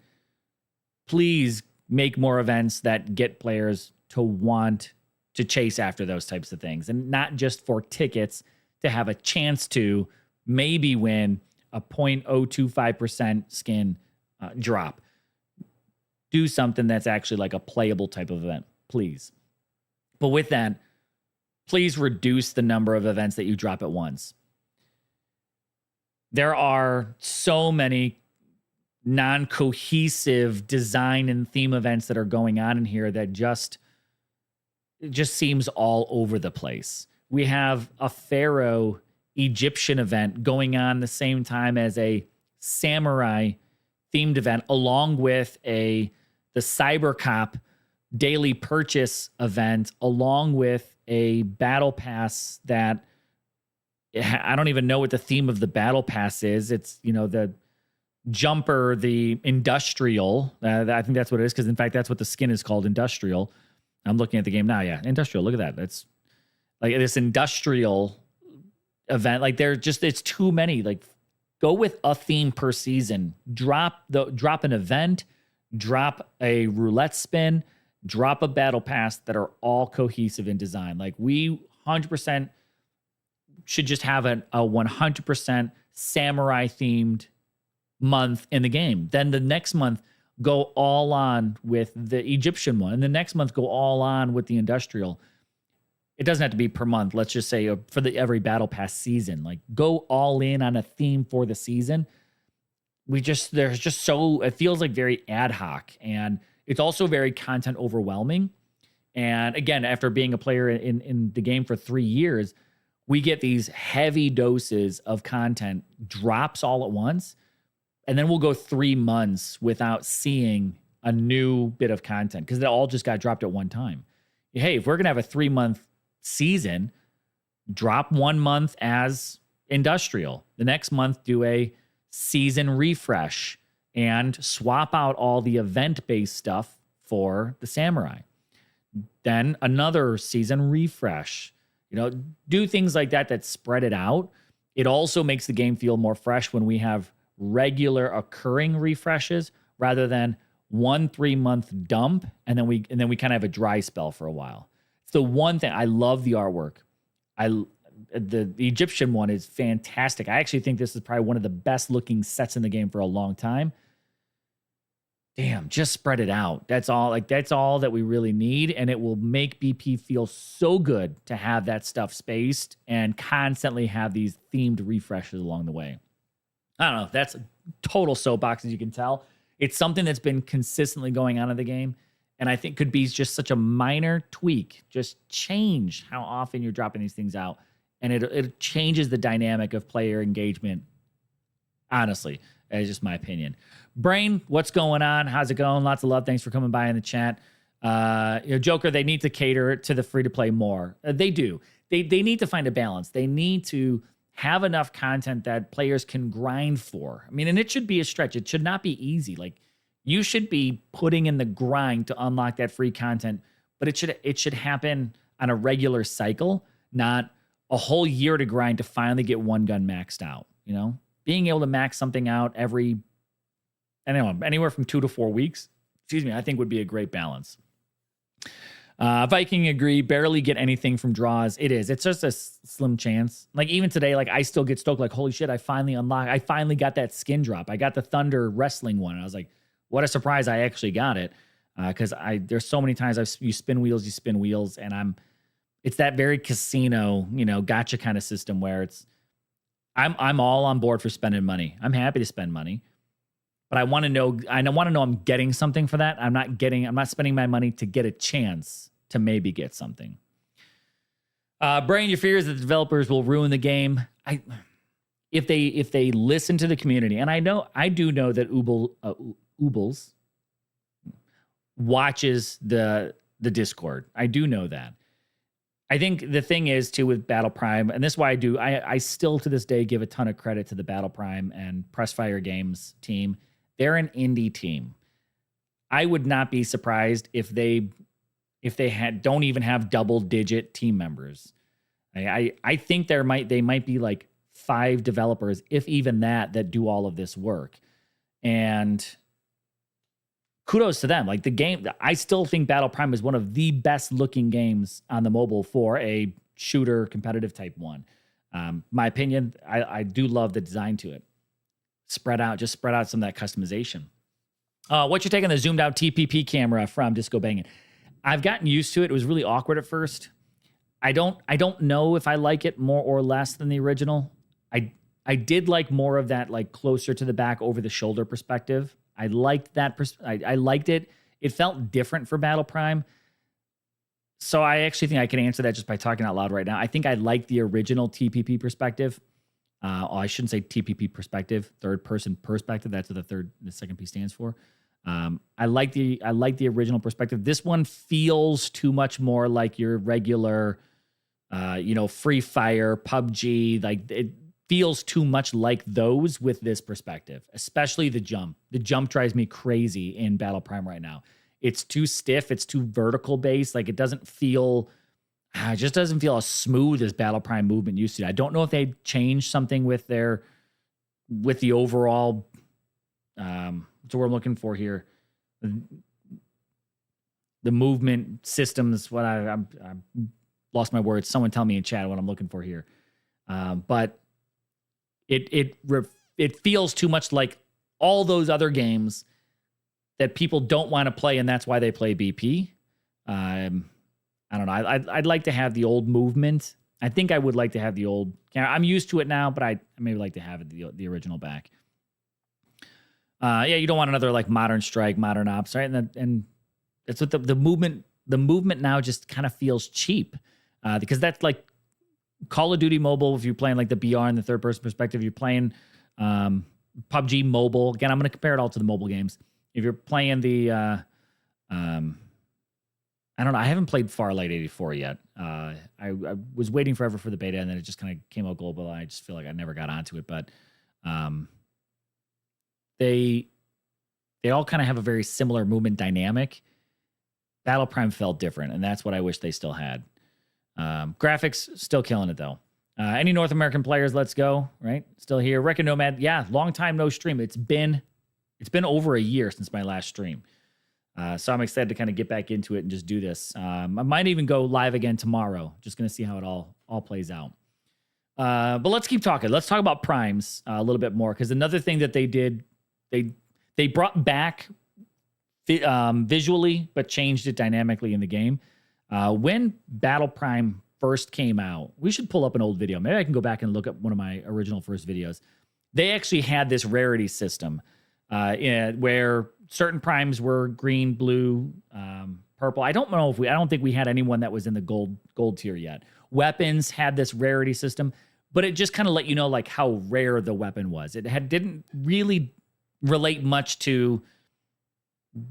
Please make more events that get players to want to chase after those types of things, and not just for tickets to have a chance to maybe win a 0.025% skin drop. Do something that's actually like a playable type of event, please. But with that, please reduce the number of events that you drop at once. There are so many non-cohesive design and theme events that are going on in here that it just seems all over the place. We have a Pharaoh Egyptian event going on the same time as a samurai themed event, along with the Cyber Cop daily purchase event, along with a battle pass that I don't even know what the theme of the battle pass is. It's, the jumper, the industrial. I think that's what it is, because in fact, that's what the skin is called, industrial. I'm looking at the game now. Yeah, industrial. Look at that. That's like this industrial event. Like it's too many. Like, go with a theme per season. Drop an event, drop a roulette spin, drop a battle pass that are all cohesive in design. Like, we 100% should just have a 100% samurai themed month in the game. Then the next month, go all on with the Egyptian one, and the next month go all on with the industrial. It doesn't have to be per month. Let's just say for every battle pass season, like, go all in on a theme for the season. It feels like very ad hoc, and it's also very content overwhelming. And again, after being a player in the game for 3 years, we get these heavy doses of content drops all at once, and then we'll go 3 months without seeing a new bit of content because it all just got dropped at one time. Hey, if we're going to have a 3-month season, drop 1 month as industrial. The next month, do a season refresh and swap out all the event-based stuff for the samurai. Then another season refresh. Do things like that that spread it out. It also makes the game feel more fresh when we have regular occurring refreshes rather than 1 3-month dump and then we kind of have a dry spell for a while. It's the one thing. I love the artwork. The Egyptian one is fantastic. I actually think this is probably one of the best looking sets in the game for a long time. Damn, just spread it out. That's all that we really need. And it will make BP feel so good to have that stuff spaced and constantly have these themed refreshes along the way. I don't know. That's a total soapbox, as you can tell. It's something that's been consistently going on in the game. And I think could be just such a minor tweak. Just change how often you're dropping these things out. And it changes the dynamic of player engagement. Honestly, that's just my opinion. Brain, what's going on? How's it going? Lots of love. Thanks for coming by in the chat. Joker, they need to cater to the free-to-play more. They do. They need to find a balance. They need to have enough content that players can grind for. I mean, and it should be a stretch. It should not be easy. Like, you should be putting in the grind to unlock that free content, but it should happen on a regular cycle, not a whole year to grind to finally get one gun maxed out. Being able to max something out anywhere from 2 to 4 weeks, I think would be a great balance. Viking agree, barely get anything from draws. It's just a slim chance. Like even today, like I still get stoked, like, holy shit, I finally got that skin drop. I got the Thunder wrestling one. And I was like, what a surprise, I actually got it. Because there's so many times you spin wheels, and it's that very casino, gotcha kind of system where I'm all on board for spending money. I'm happy to spend money. But I want to know I'm getting something for that. I'm not spending my money to get a chance to maybe get something. Brain, your fears that the developers will ruin the game. If they listen to the community, and I do know that Oobles watches the Discord. I do know that. I think the thing is too with Battle Prime, and this is why I still to this day give a ton of credit to the Battle Prime and Pressfire Games team. They're an indie team. I would not be surprised if they don't even have double-digit team members. I think they might be like 5 developers, if even that do all of this work. And kudos to them. Like the game, I still think Battle Prime is one of the best-looking games on the mobile for a shooter competitive type one. My opinion, I do love the design to it. Spread out some of that customization. What's your take on the zoomed out TPP camera from Disco Bangin'? I've gotten used to it. It was really awkward at first. I don't know if I like it more or less than the original. I did like more of that, like closer to the back over the shoulder perspective. I liked that. I liked it. It felt different for Battle Prime. So I actually think I can answer that just by talking out loud right now. I think I like the original TPP perspective. I shouldn't say TPP perspective, third person perspective. That's what the second P stands for. I like the original perspective. This one feels too much more like your regular, Free Fire, PUBG. Like it feels too much like those with this perspective, especially the jump. The jump drives me crazy in Battle Prime right now. It's too stiff. It's too vertical based. Like it doesn't feel. It just doesn't feel as smooth as Battle Prime movement used to. I don't know if they changed something with the overall. What's the word I'm looking for here? The movement systems. What I lost my words. Someone tell me in chat what I'm looking for here. But it feels too much like all those other games that people don't want to play, and that's why they play BP. I don't know. I'd like to have the old movement. I think I would like to have the old camera. I'm used to it now, but I maybe like to have it the original back. You don't want another like Modern Strike, Modern Ops, right? And that's what the movement now just kind of feels cheap because that's like Call of Duty Mobile, if you're playing like the BR in the third person perspective, you're playing PUBG Mobile. Again, I'm going to compare it all to the mobile games. If you're playing the, I don't know, I haven't played Farlight 84 yet. I was waiting forever for the beta, and then it just kind of came out global. I just feel like I never got onto it, but they all kind of have a very similar movement dynamic. Battle Prime felt different, and that's what I wish they still had. Graphics, still killing it, though. Any North American players, let's go, right? Still here. Wreck-It Nomad, yeah, long time no stream. It's been over a year since my last stream. So I'm excited to kind of get back into it and just do this. I might even go live again tomorrow. Just going to see how it all plays out. But let's keep talking. Let's talk about primes a little bit more, because another thing that they did, they brought back visually, but changed it dynamically in the game. When Battle Prime first came out, we should pull up an old video. Maybe I can go back and look at one of my original first videos. They actually had this rarity system where certain primes were green, blue, purple. I don't think we had anyone that was in the gold tier yet. Weapons had this rarity system, but it just kind of let you know like how rare the weapon was. It didn't really relate much to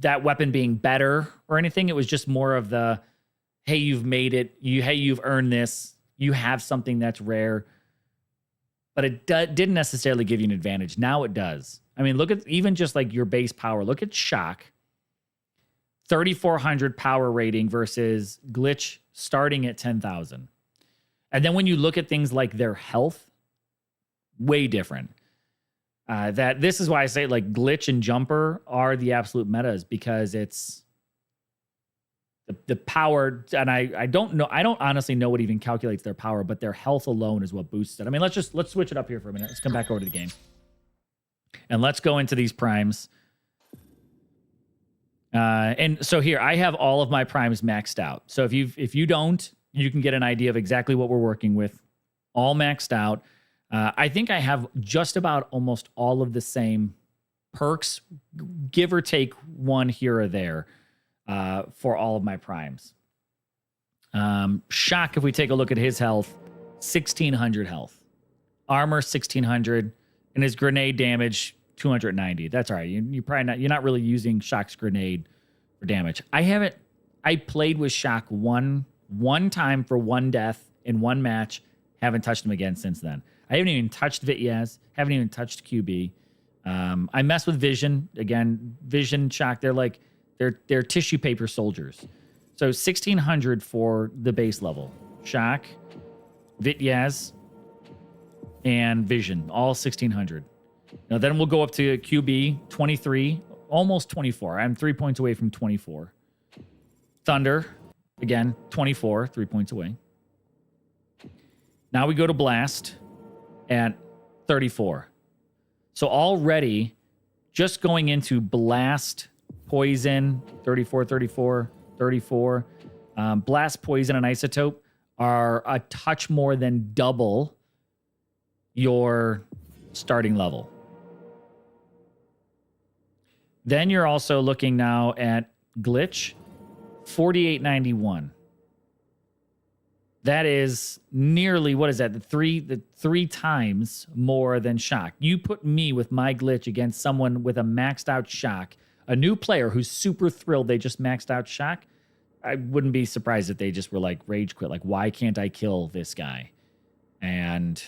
that weapon being better or anything. It was just more of the, hey, you've made it. You've earned this. You have something that's rare. But it didn't necessarily give you an advantage. Now it does. I mean, look at even just like your base power. Look at Shock. 3,400 power rating versus Glitch starting at 10,000. And then when you look at things like their health, way different. This is why I say like Glitch and Jumper are the absolute metas, because it's the power. And I don't know. I don't honestly know what even calculates their power, but their health alone is what boosts it. I mean, let's switch it up here for a minute. Let's come back over to the game. And let's go into these primes. And so here, I have all of my primes maxed out. So if you don't, you can get an idea of exactly what we're working with. All maxed out. I think I have just about almost all of the same perks, give or take one here or there, for all of my primes. Shock, if we take a look at his health, 1,600 health. Armor, 1,600. And his grenade damage, 290. That's all right. You're not really using Shock's grenade for damage. I played with Shock one time for one death in one match. Haven't touched him again since then. I haven't even touched Vityaz. Haven't even touched QB. I mess with Vision. Again, Vision, Shock, they're tissue paper soldiers. So 1,600 for the base level. Shock, Vityaz, and Vision, all 1,600. Now then we'll go up to QB, 23, almost 24. I'm 3 points away from 24. Thunder, again, 24, 3 points away. Now we go to Blast at 34. So already, just going into Blast, Poison, 34, 34, 34. Blast, Poison, and Isotope are a touch more than double your starting level. Then you're also looking now at Glitch, 4891. That is nearly, what is that? The three times more than Shock. You put me with my Glitch against someone with a maxed out Shock, a new player who's super thrilled they just maxed out Shock. I wouldn't be surprised if they just were like rage quit. Like, why can't I kill this guy? And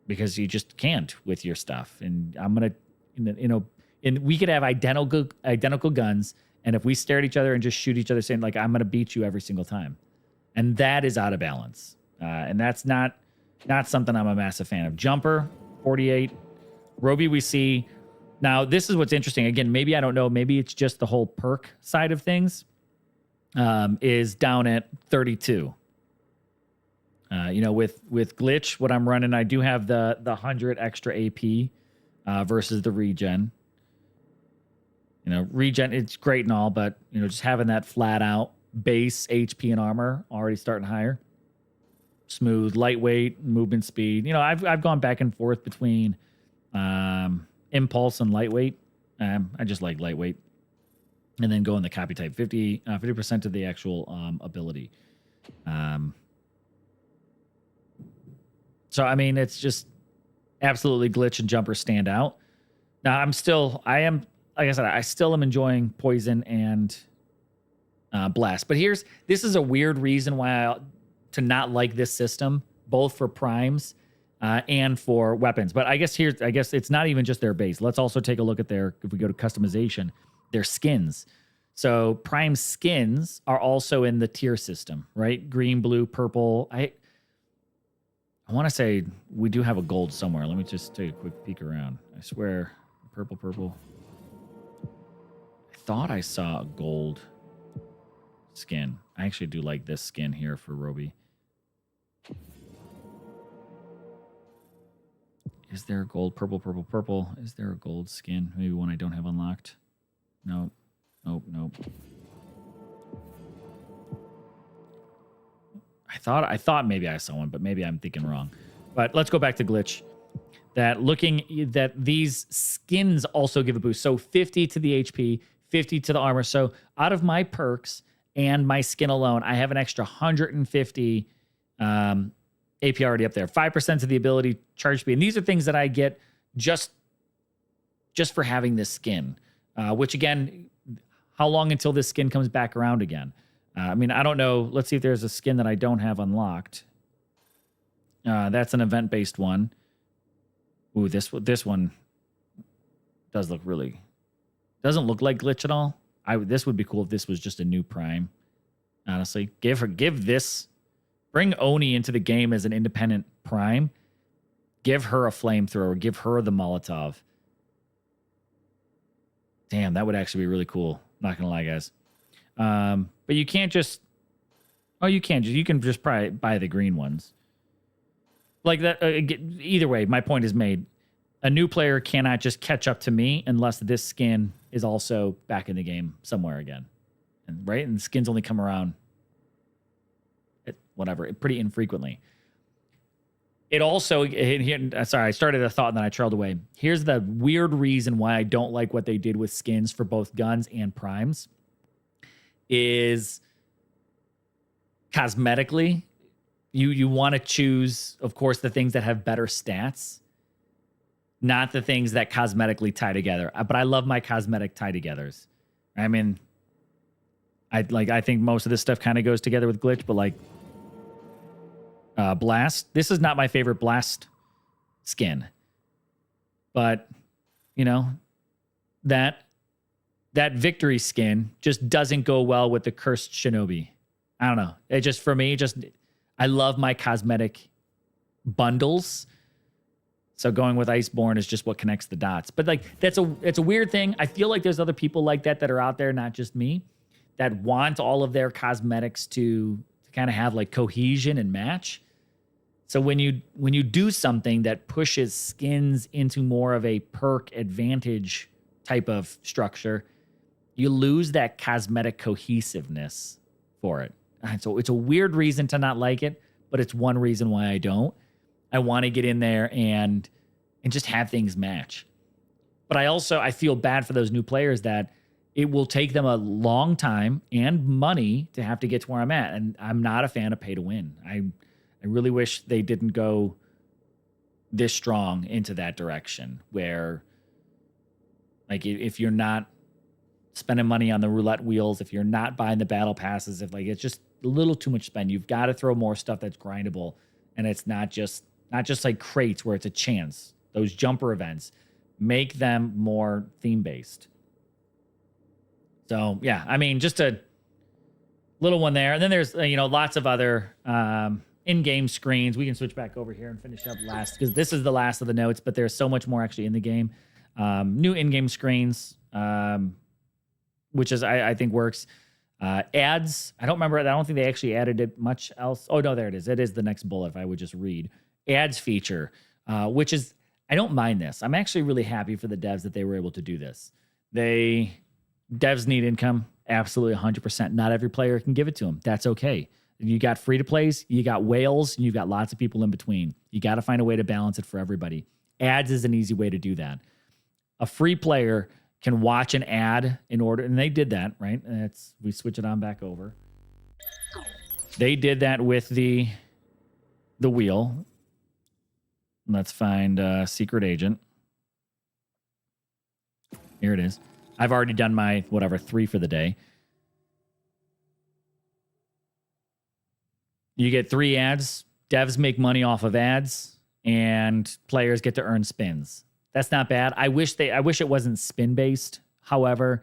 because you just can't with your stuff. And I'm going to, and we could have identical guns. And if we stare at each other and just shoot each other saying like, I'm going to beat you every single time. And that is out of balance. And that's not something I'm a massive fan of. Jumper, 48. Roby, we see. Now, this is what's interesting. Again, maybe I don't know. Maybe it's just the whole perk side of things is down at 32. With Glitch, what I'm running, I do have the 100 extra AP versus the regen. Regen, it's great and all, but just having that flat out base HP and armor already starting higher. Smooth, lightweight, movement speed. I've gone back and forth between impulse and lightweight. I just like lightweight, and then go in the copy type. 50% of the actual ability. So, I mean, it's just absolutely glitch and jumper stand out. Now, I am, like I said, I still am enjoying poison and blast. But this is a weird reason why to not like this system, both for primes and for weapons. But I guess it's not even just their base. Let's also take a look at if we go to customization, their skins. So prime skins are also in the tier system, right? Green, blue, purple. I want to say we do have a gold somewhere. Let me just take a quick peek around. I swear, purple. I thought I saw a gold skin. I actually do like this skin here for Robbie. Is there a gold? Purple. Is there a gold skin? Maybe one I don't have unlocked. Nope. I thought maybe I saw one, but maybe I'm thinking wrong. But let's go back to glitch. That these skins also give a boost. So 50 to the HP, 50 to the armor. So out of my perks and my skin alone, I have an extra 150 AP already up there. 5% of the ability charge speed. And these are things that I get just for having this skin. Which again, how long until this skin comes back around again? I mean, I don't know. Let's see if there's a skin that I don't have unlocked. That's an event-based one. Ooh, this one does look really... Doesn't look like glitch at all. This would be cool if this was just a new prime. Honestly, give this... Bring Oni into the game as an independent prime. Give her a flamethrower. Give her the Molotov. Damn, that would actually be really cool. Not gonna lie, guys. But you can't just... Oh, you can. You can just probably buy the green ones. Like that. Either way, my point is made. A new player cannot just catch up to me unless this skin is also back in the game somewhere again. Right? And skins only come around pretty infrequently. It also, sorry, I started a thought and then I trailed away. Here's the weird reason why I don't like what they did with skins for both guns and primes is cosmetically, you want to choose, of course, the things that have better stats, not the things that cosmetically tie together. But I love my cosmetic tie-togethers. I mean, I think most of this stuff kind of goes together with glitch, but like blast. This is not my favorite blast skin, but you know that victory skin just doesn't go well with the cursed shinobi. I don't know. It just, for me, I love my cosmetic bundles. So going with Iceborne is just what connects the dots. But like it's a weird thing. I feel like there's other people like that are out there, not just me, that want all of their cosmetics to kind of have like cohesion and match. So when you do something that pushes skins into more of a perk advantage type of structure, you lose that cosmetic cohesiveness for it. And so it's a weird reason to not like it, but it's one reason why I don't. I want to get in there and just have things match. But I feel bad for those new players that it will take them a long time and money to have to get to where I'm at. And I'm not a fan of pay to win. I really wish they didn't go this strong into that direction where, like, if you're not spending money on the roulette wheels, if you're not buying the battle passes, if like it's just a little too much spend, you've got to throw more stuff that's grindable. And it's not just like crates where it's a chance. Those jumper events, make them more theme-based. So, yeah, I mean, just a little one there. And then there's, lots of other in-game screens. We can switch back over here and finish up last, because this is the last of the notes, but there's so much more actually in the game. New in-game screens, which is, I think works. Ads, I don't remember. I don't think they actually added it much else. Oh, no, there it is. It is the next bullet if I would just read. Ads feature, which is, I don't mind this. I'm actually really happy for the devs that they were able to do this. Devs need income, absolutely 100%. Not every player can give it to them. That's okay. You got free-to-plays, you got whales, and you've got lots of people in between. You got to find a way to balance it for everybody. Ads is an easy way to do that. A free player can watch an ad in order, and they did that, right? We switch it on back over. They did that with the wheel. Let's find Secret Agent. Here it is. I've already done my, whatever, 3 for the day. You get 3 ads. Devs make money off of ads, and players get to earn spins. That's not bad. I wish it wasn't spin based. However,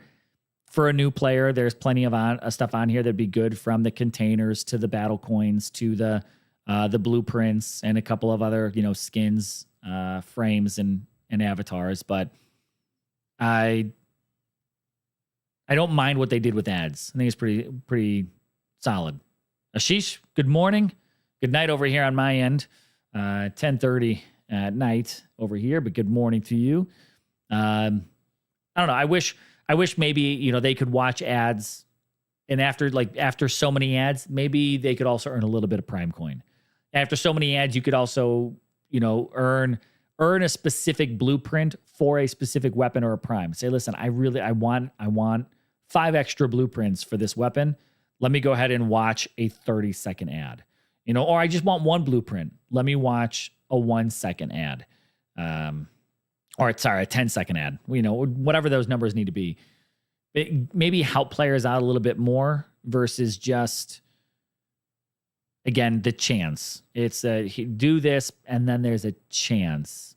for a new player, there's plenty of stuff on here that'd be good, from the containers to the battle coins to the blueprints and a couple of other, you know, skins, frames and avatars. But I don't mind what they did with ads. I think it's pretty solid. Ashish, good morning. Good night over here on my end. 10:30 at night over here, but good morning to you. I don't know. I wish maybe, you know, they could watch ads, and after so many ads, maybe they could also earn a little bit of Prime Coin. After so many ads, you could also, you know, earn a specific blueprint for a specific weapon or a prime. Say, listen, I want 5 extra blueprints for this weapon. Let me go ahead and watch a 30-second ad. You know, or I just want 1 blueprint. Let me watch a 1-second ad. Or sorry, a 10-second ad. You know, whatever those numbers need to be. Maybe help players out a little bit more versus just, again, the chance. It's do this and then there's a chance.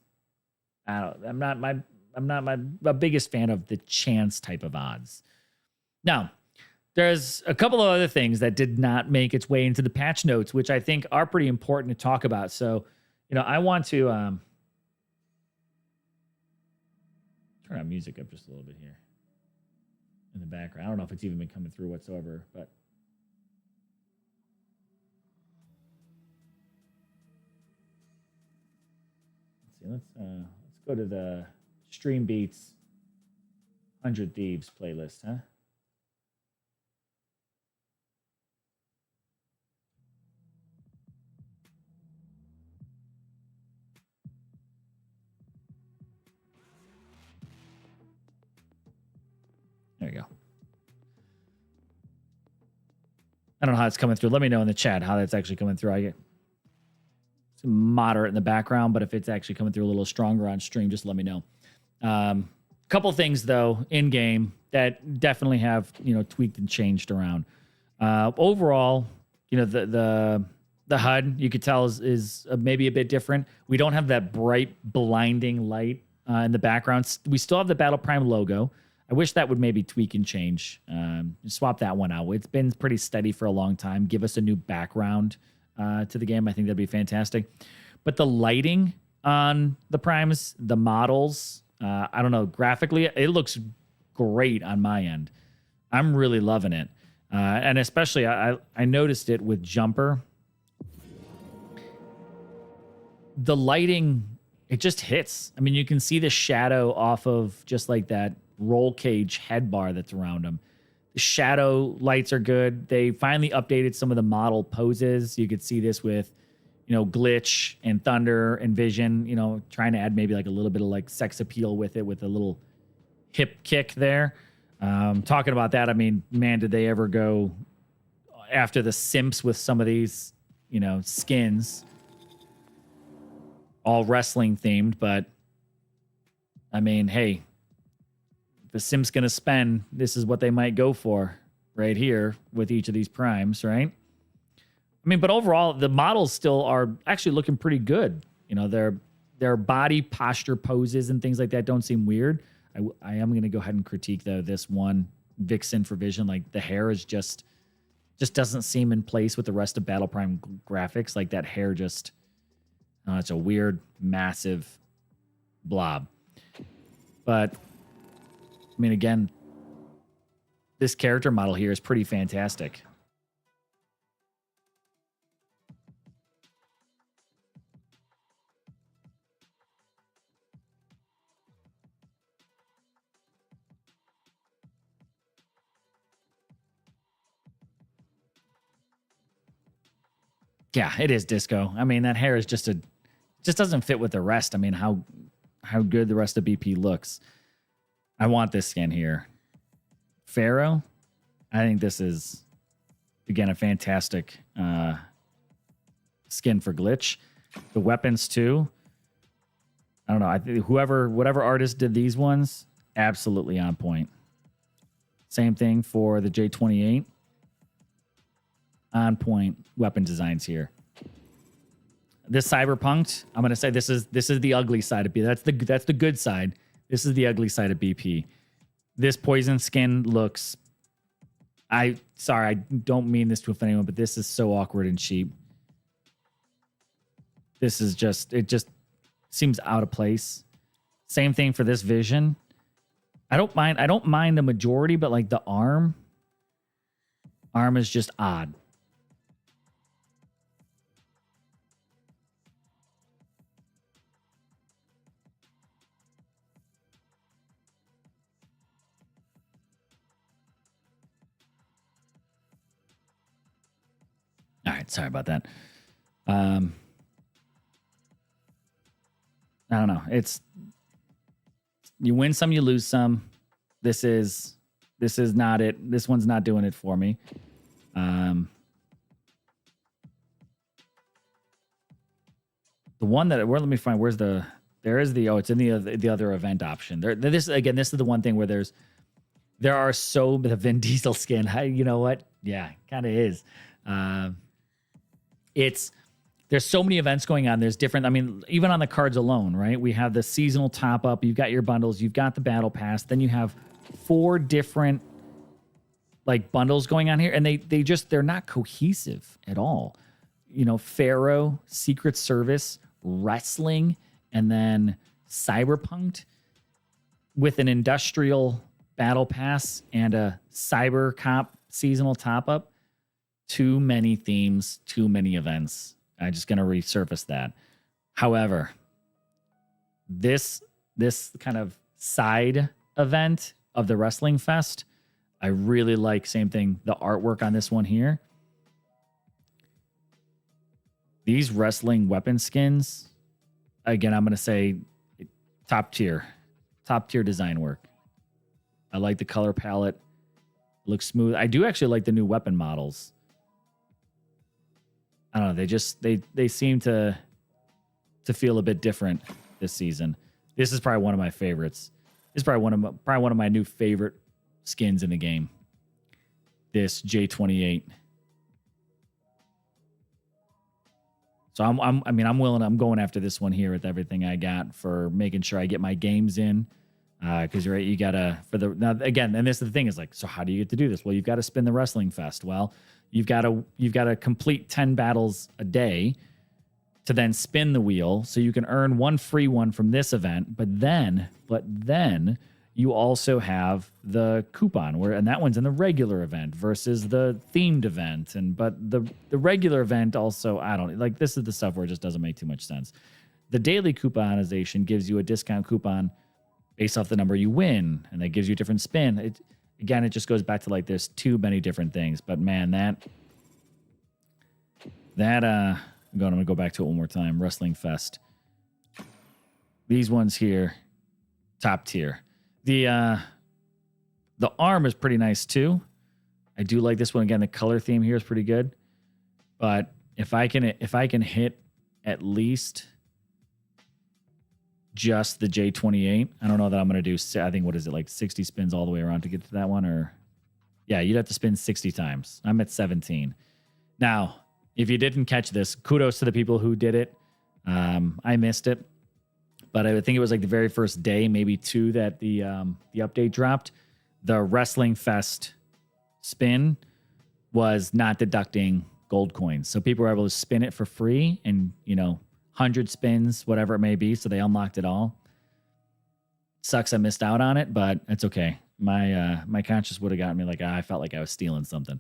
I'm not my biggest fan of the chance type of odds. Now, there's a couple of other things that did not make its way into the patch notes, which I think are pretty important to talk about. So, you know, I want to turn our music up just a little bit here in the background. I don't know if it's even been coming through whatsoever, but let's see. Let's go to the Stream Beats 100 Thieves playlist, huh? There you go. I don't know how it's coming through. Let me know in the chat how that's actually coming through. I get some moderate in the background, but if it's actually coming through a little stronger on stream, just let me know. Couple things though in game that definitely have, you know, tweaked and changed around. Overall, you know, the HUD you could tell is maybe a bit different. We don't have that bright blinding light in the background. We still have the Battle Prime logo. I wish that would maybe tweak and change. Swap that one out. It's been pretty steady for a long time. Give us a new background to the game. I think that'd be fantastic. But the lighting on the primes, the models, I don't know, graphically, it looks great on my end. I'm really loving it. And especially, I noticed it with Jumper. The lighting, it just hits. I mean, you can see the shadow off of just like that roll cage head bar that's around them. The shadow lights are good. They finally updated some of the model poses. You could see this with, you know, Glitch and Thunder and Vision, you know, trying to add maybe like a little bit of like sex appeal with it, with a little hip kick there. Talking about that, I mean, man, did they ever go after the simps with some of these, you know, skins, all wrestling themed. But I mean, hey, if a simp's gonna spend, this is what they might go for right here with each of these primes, right? I mean, but overall, the models still are actually looking pretty good. You know, their body posture poses and things like that don't seem weird. I am going to go ahead and critique, though, this one Vixen for Vision. Like, the hair is just doesn't seem in place with the rest of Battle Prime graphics. Like, that hair just, it's a weird, massive blob. But, I mean, again, this character model here is pretty fantastic. Yeah, it is disco. I mean, that hair is just doesn't fit with the rest. I mean, how good the rest of BP looks. I want this skin here. Pharaoh, I think this is, again, a fantastic skin for Glitch. The weapons, too. I don't know. I think whatever artist did these ones, absolutely on point. Same thing for the J28. On point weapon designs here. This Cyberpunk, I'm gonna say this is the ugly side of BP. That's the good side. This is the ugly side of BP. This poison skin looks. Sorry, I don't mean this to offend anyone, but this is so awkward and cheap. This is it just seems out of place. Same thing for this Vision. I don't mind the majority, but like the arm is just odd. All right, sorry about that. I don't know. It's you win some, you lose some. This is not it. This one's not doing it for me. The one that let me find. Where's the? There is the. Oh, it's in the other event option. This is the one thing where there are so the Vin Diesel skin. You know what? Yeah, kind of is. There's so many events going on. There's different, I mean, even on the cards alone, right? We have the seasonal top up. You've got your bundles. You've got the battle pass. Then you have 4 different like bundles going on here. And they're not cohesive at all. You know, Pharaoh, Secret Service, Wrestling, and then Cyberpunk with an industrial battle pass and a Cyber Cop seasonal top up. Too many themes, too many events. I'm just going to resurface that. However, this kind of side event of the Wrestling Fest, I really like. Same thing, the artwork on this one here. These wrestling weapon skins, again, I'm going to say top tier design work. I like the color palette. It looks smooth. I do actually like the new weapon models. I don't know. They seem to feel a bit different this season. This is probably one of my favorites. This is probably one of my new favorite skins in the game. This J28. So I'm willing. I'm going after this one here with everything I got for making sure I get my games in. Because right, you gotta now again, and this is the thing is like, so how do you get to do this? Well, you've got to spin the Wrestling Fest. Well, you've got to complete 10 battles a day to then spin the wheel, so you can earn one free one from this event. But then you also have the coupon and that one's in the regular event versus the themed event. But the regular event also, I don't like. This is the stuff where it just doesn't make too much sense. The daily couponization gives you a discount coupon based off the number you win, and that gives you a different spin. It just goes back to like there's too many different things. But man, I'm gonna go back to it one more time. Wrestling Fest. These ones here, top tier. The arm is pretty nice too. I do like this one. Again, the color theme here is pretty good. But if I can hit at least just the J28, I don't know that I'm going to do, I think, what is it, like 60 spins all the way around to get to that one? Or, yeah, you'd have to spin 60 times. I'm at 17. Now, if you didn't catch this, kudos to the people who did it. I missed it. But I think it was like the very first day, maybe 2, that the update dropped. The Wrestling Fest spin was not deducting gold coins. So people were able to spin it for free and, 100 spins, whatever it may be. So they unlocked it all. Sucks I missed out on it, but it's okay. My conscience would have gotten me like, I felt like I was stealing something.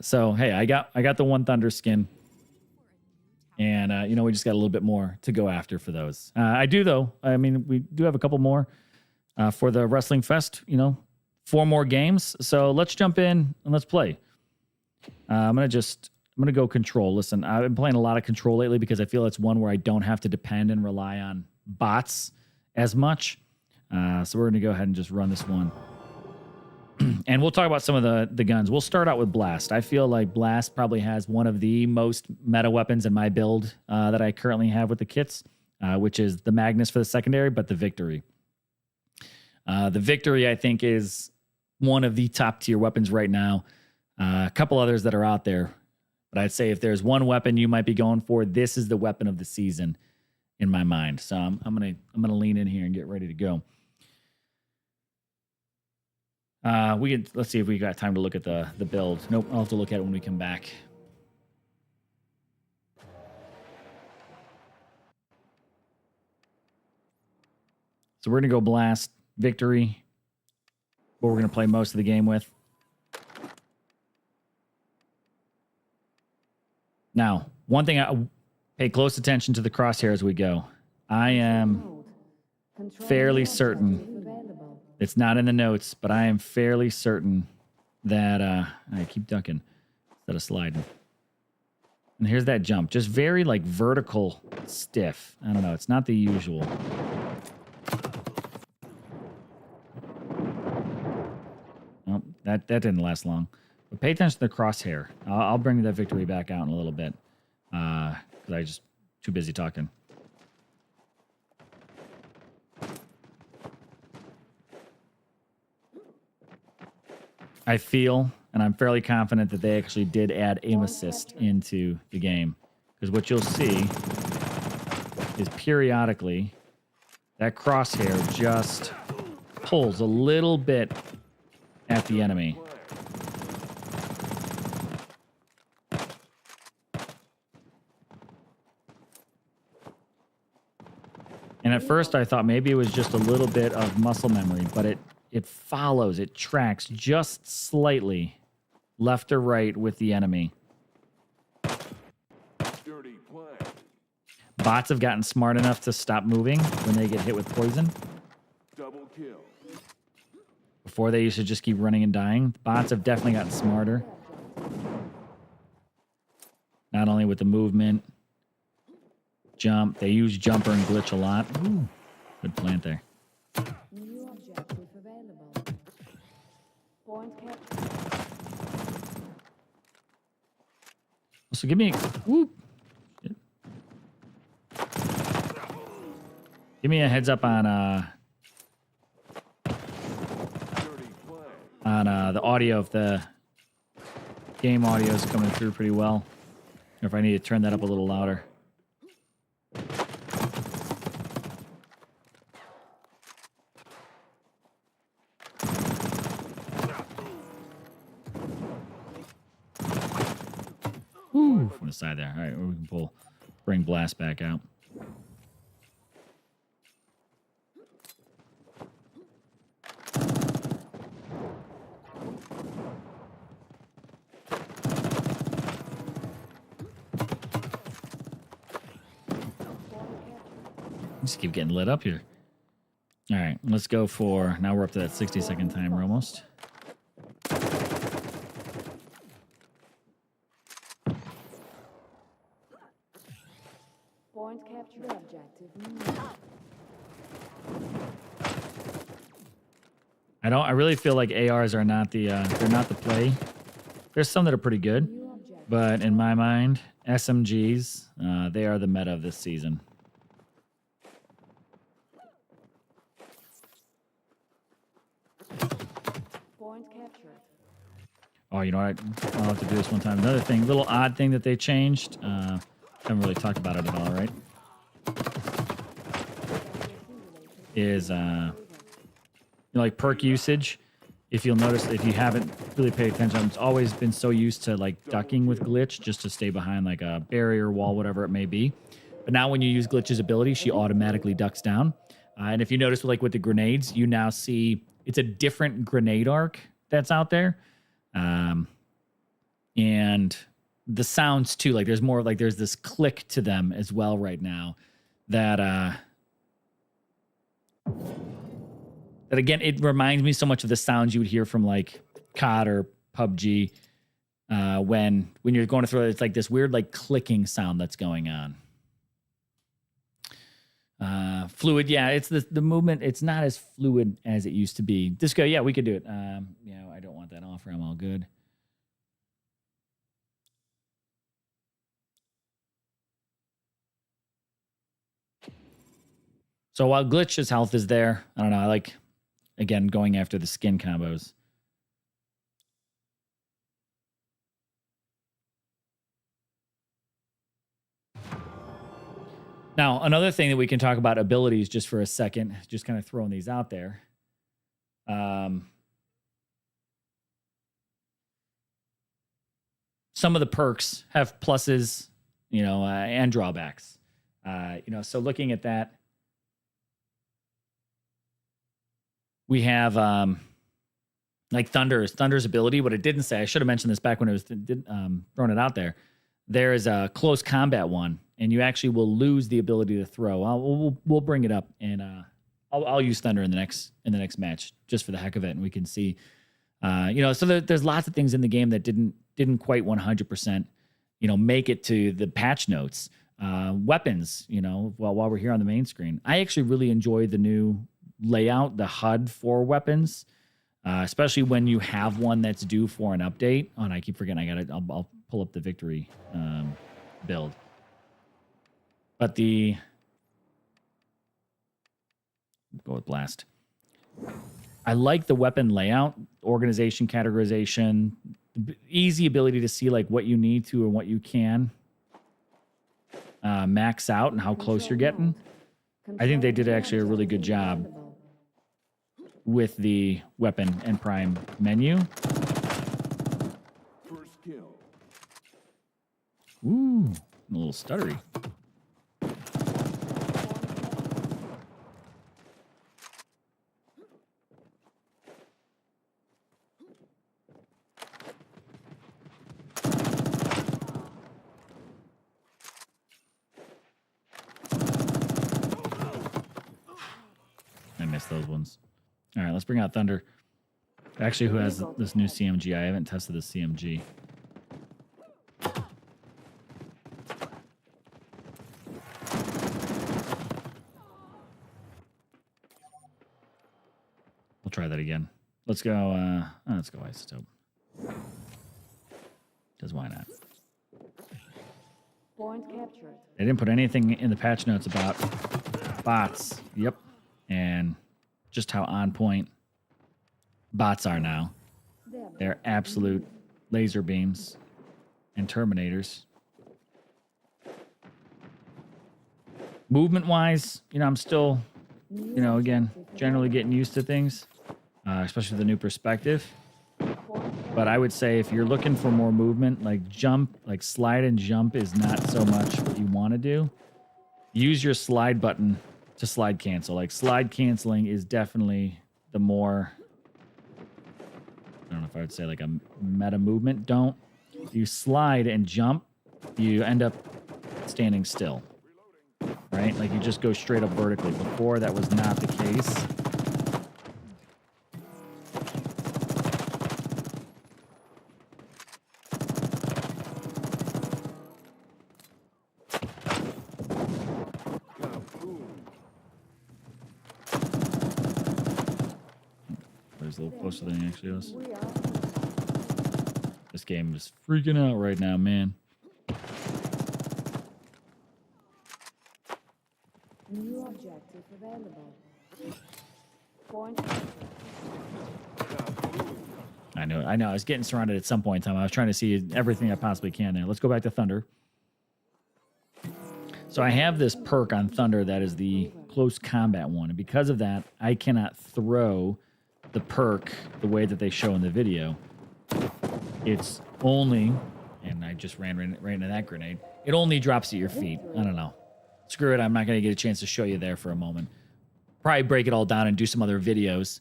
So, hey, I got the One Thunder skin. And, we just got a little bit more to go after for those. I do, though. I mean, we do have a couple more for the Wrestling Fest, 4 more games. So let's jump in and let's play. I'm going to go Control. Listen, I've been playing a lot of Control lately because I feel it's one where I don't have to depend and rely on bots as much. So we're going to go ahead and just run this one. And we'll talk about some of the guns. We'll start out with Blast. I feel like Blast probably has one of the most meta weapons in my build that I currently have with the kits. which is the Magnus for the secondary, but the Victory. The Victory, I think, is one of the top tier weapons right now. A couple others that are out there, but I'd say if there's one weapon you might be going for, this is the weapon of the season in my mind. So I'm gonna lean in here and get ready to go. Let's see if we got time to look at the build. Nope, I'll have to look at it when we come back. So we're gonna go blast Victory, what we're gonna play most of the game with. Now, one thing I pay close attention to the crosshair as we go. I am fairly certain, it's not in the notes, but I am fairly certain that I keep ducking instead of sliding. And here's that jump, just very like vertical stiff. I don't know, it's not the usual. Nope, that didn't last long. But pay attention to the crosshair. I'll bring that Victory back out in a little bit because I just too busy talking. I feel, and I'm fairly confident that they actually did add aim assist into the game, because what you'll see is periodically that crosshair just pulls a little bit at the enemy. And at first I thought maybe it was just a little bit of muscle memory, but it follows, it tracks just slightly left or right with the enemy. Bots have gotten smart enough to stop moving when they get hit with poison. Double kill. Before they used to just keep running and dying. Bots have definitely gotten smarter. Not only with the movement, jump. They use jumper and glitch a lot. Ooh, good plant there. New objective available. Point capture. So give me a whoop. Give me a heads up on the audio, if the game audio is coming through pretty well, or if I need to turn that up a little louder. Ooh, from the side there. All right, we can bring blast back out. Just keep getting lit up here. All right, let's go for, now we're up to that 60-second timer almost. Point capture objective. I really feel like ARs are not the they're not the play. There's some that are pretty good, but in my mind, SMGs, they are the meta of this season. Point capture. Oh, you know what? I'll have to do this one time. Another thing, little odd thing that they changed. Haven't really talked about it at all, right? Is like perk usage. If you'll notice, if you haven't really paid attention, it's always been so used to like ducking with glitch just to stay behind like a barrier, wall, whatever it may be. But now when you use glitch's ability, she automatically ducks down. And if you notice, like with the grenades, you now see it's a different grenade arc that's out there. And the sounds too, like there's more, like there's this click to them as well right now that again, it reminds me so much of the sounds you would hear from like COD or PUBG when you're going to throw it. It's like this weird like clicking sound that's going on. Fluid, yeah, it's the movement. It's not as fluid as it used to be. Disco, yeah, we could do it. I don't want that offer. I'm all good. So while Glitch's health is there, I don't know. I like, again, going after the skin combos. Now, another thing that we can talk about abilities just for a second, just kind of throwing these out there. Some of the perks have pluses, you know, and drawbacks. You know, so looking at that, we have like Thunder's ability. What it didn't say, I should have mentioned this back when it was throwing it out there. There is a close combat one, and you actually will lose the ability to throw. We'll bring it up, and I'll use Thunder in the next match just for the heck of it, and we can see. You know, so there's lots of things in the game that didn't quite 100%, you know, make it to the patch notes. Weapons, you know, while we're here on the main screen, I actually really enjoy the new layout, the HUD for weapons, especially when you have one that's due for an update. Oh, and I keep forgetting. I'll pull up the victory build. But go with blast. I like the weapon layout, organization, categorization, easy ability to see like what you need to and what you can max out and how close you're getting. I think they did actually a really good job with the weapon and prime menu. First kill. Ooh, a little stuttery. I missed those ones. All right, let's bring out Thunder. Actually, who has this new CMG? I haven't tested the CMG. We'll try that again. Let's go. Let's go Isotope. Because why not? Point captured. They didn't put anything in the patch notes about bots. Yep. And just how on point bots are now. They're absolute laser beams and terminators. Movement wise, you know, I'm still, you know, again, generally getting used to things, especially the new perspective. But I would say if you're looking for more movement, like jump, like slide and jump is not so much what you want to do. Use your slide button to slide cancel. Like slide canceling is definitely the more, I don't know if I would say like a meta movement. Don't. You slide and jump, you end up standing still, right? Like you just go straight up vertically. Before that was not the case. A little closer than he actually was. This game is freaking out right now, man. New objective available. Point. I know. I was getting surrounded at some point in time. I was trying to see everything I possibly can now. Let's go back to Thunder. So I have this perk on Thunder that is the close combat one. And because of that, I cannot throw the perk the way that they show in the video. It's only, and I just ran right into that grenade, it only drops at your feet. I don't know. Screw it, I'm not going to get a chance to show you there for a moment. Probably break it all down and do some other videos.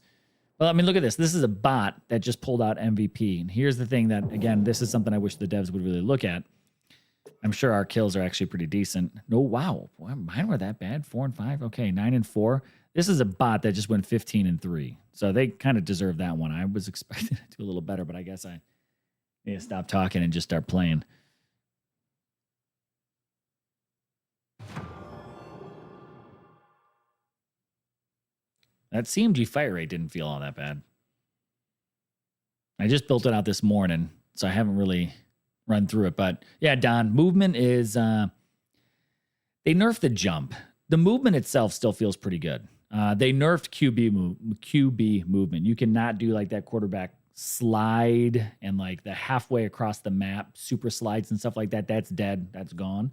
Well, I mean, look at this. This is a bot that just pulled out MVP. And here's the thing that, again, this is something I wish the devs would really look at. I'm sure our kills are actually pretty decent. No, wow. Mine were that bad? 4 and 5? Okay, 9 and 4. This is a bot that just went 15 and 3. So they kind of deserve that one. I was expecting to do a little better, but I guess I need to stop talking and just start playing. That CMG fire rate didn't feel all that bad. I just built it out this morning, so I haven't really run through it. But yeah, Don, movement is... they nerfed the jump. the movement itself still feels pretty good. They nerfed QB movement. You cannot do like that quarterback slide and like the halfway across the map super slides and stuff like that. That's dead. That's gone.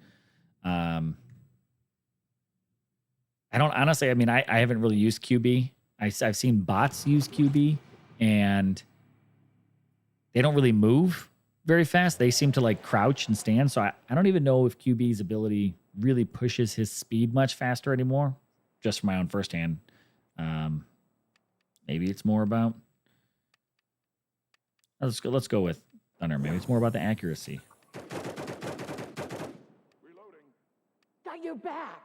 I don't honestly. I mean, I haven't really used QB. I've seen bots use QB, and they don't really move very fast. They seem to like crouch and stand. So I don't even know if QB's ability really pushes his speed much faster anymore. Just from my own firsthand. Maybe it's more about. Let's go with Thunder. Maybe it's more about the accuracy. Reloading. Got your back.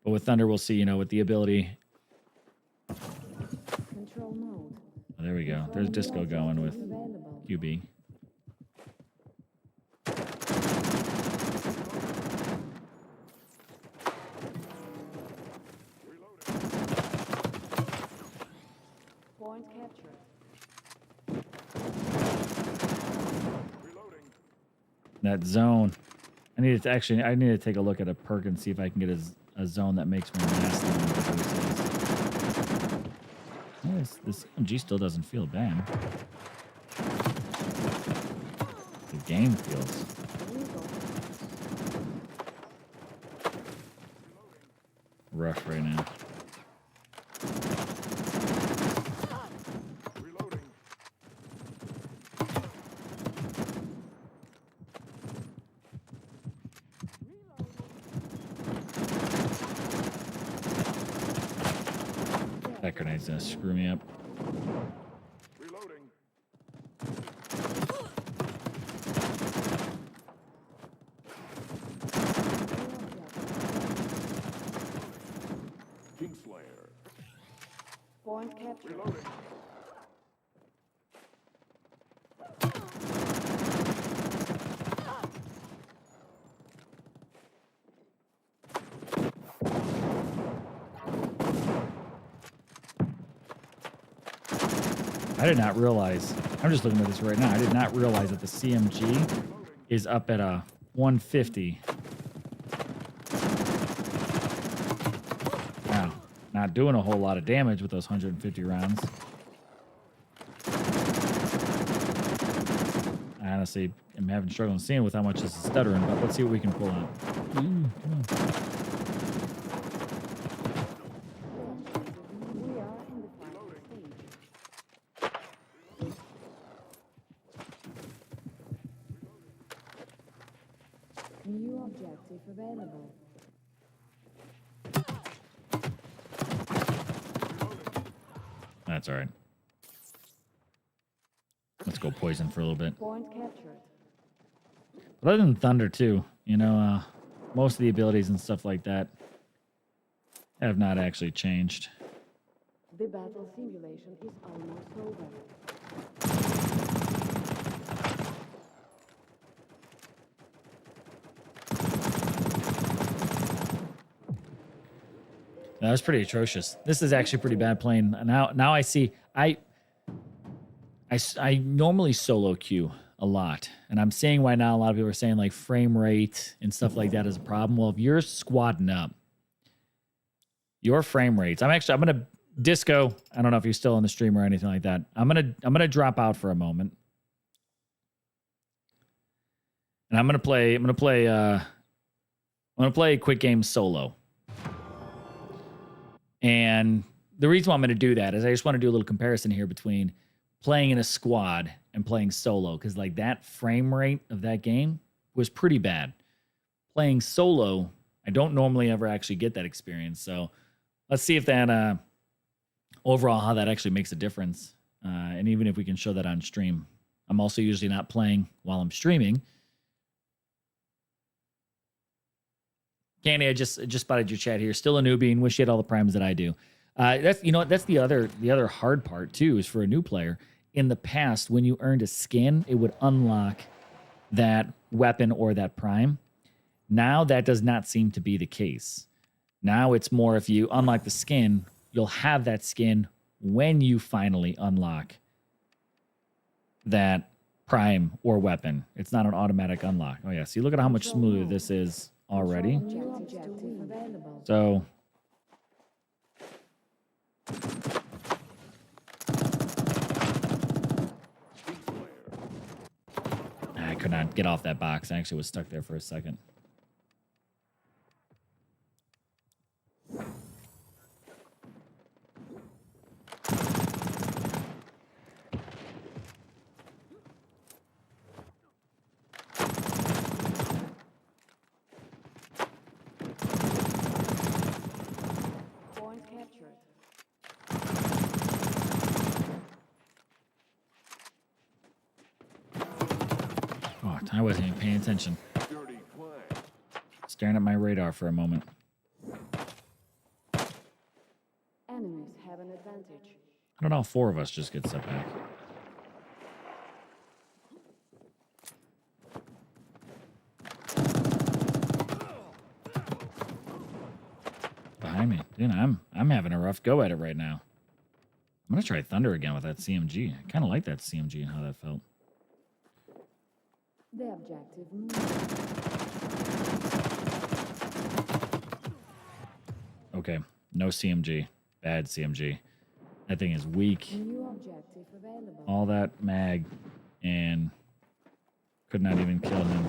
But with Thunder, we'll see. You know, with the ability. Control mode. Oh, there we go. There's Disco going with Available. QB. Point captured. Reloading. That zone. I need to take a look at a perk and see if I can get a zone that makes me last longer. This MG still doesn't feel bad. The game feels rough right now. Reloading. That grenade's gonna screw me up. Reloading. Kingslayer. Point captured. Reloading. I did not realize. I'm just looking at this right now. I did not realize that the CMG is up at a 150. Wow, not doing a whole lot of damage with those 150 rounds. I honestly am having trouble seeing with how much this is stuttering, but let's see what we can pull out. Ooh, come on. We are in the final stage. New objective available. That's all right. Let's go poison for a little bit. Point captured. But other than Thunder, too, you know, most of the abilities and stuff like that have not actually changed. The battle simulation is almost over. That was pretty atrocious. This is actually pretty bad playing. Now I see. I normally solo queue a lot, and I'm seeing why now a lot of people are saying like frame rate and stuff like that is a problem. Well, if you're squadding up, your frame rates. I'm gonna Disco. I don't know if you're still in the stream or anything like that. I'm gonna drop out for a moment, and I'm gonna play quick game solo. And the reason why I'm going to do that is I just want to do a little comparison here between playing in a squad and playing solo, because like that frame rate of that game was pretty bad. Playing solo, I don't normally ever actually get that experience. So let's see if that overall how that actually makes a difference. And even if we can show that on stream. I'm also usually not playing while I'm streaming. Candy, I just spotted your chat here. Still a newbie and wish you had all the primes that I do. That's the other hard part too, is for a new player. In the past, when you earned a skin, it would unlock that weapon or that prime. Now that does not seem to be the case. Now it's more if you unlock the skin, you'll have that skin when you finally unlock that prime or weapon. It's not an automatic unlock. Oh yeah, see, look at how much smoother this is already. New objective available. So I could not get off that box. I actually was stuck there for a second. Point captured. Oh, I wasn't even paying attention. Dirty play. Staring at my radar for a moment. Enemies have an advantage. I don't know, 4 of us just get set back. Behind me. Dude, I'm having a rough go at it right now. I'm gonna try Thunder again with that CMG. I kinda like that CMG and how that felt. The objective moved. Okay, no CMG. Bad CMG. That thing is weak. New objective available. All that mag and could not even kill him.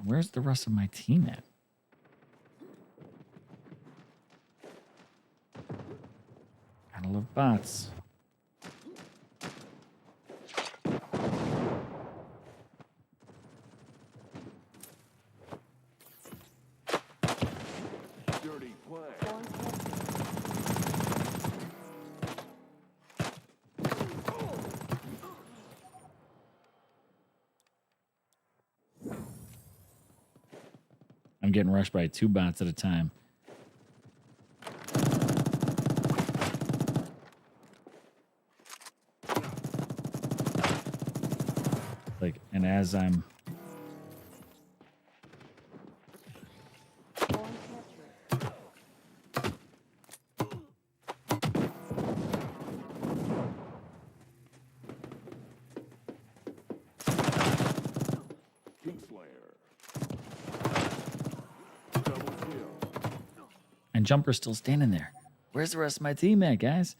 Where's the rest of my team at? Gotta love bots. Dirty play. Point captured. I'm getting rushed by 2 bots at a time. Like, and as I'm Point captured. Kingslayer. Double kill. and Jumper's still standing there. Where's the rest of my team at, guys?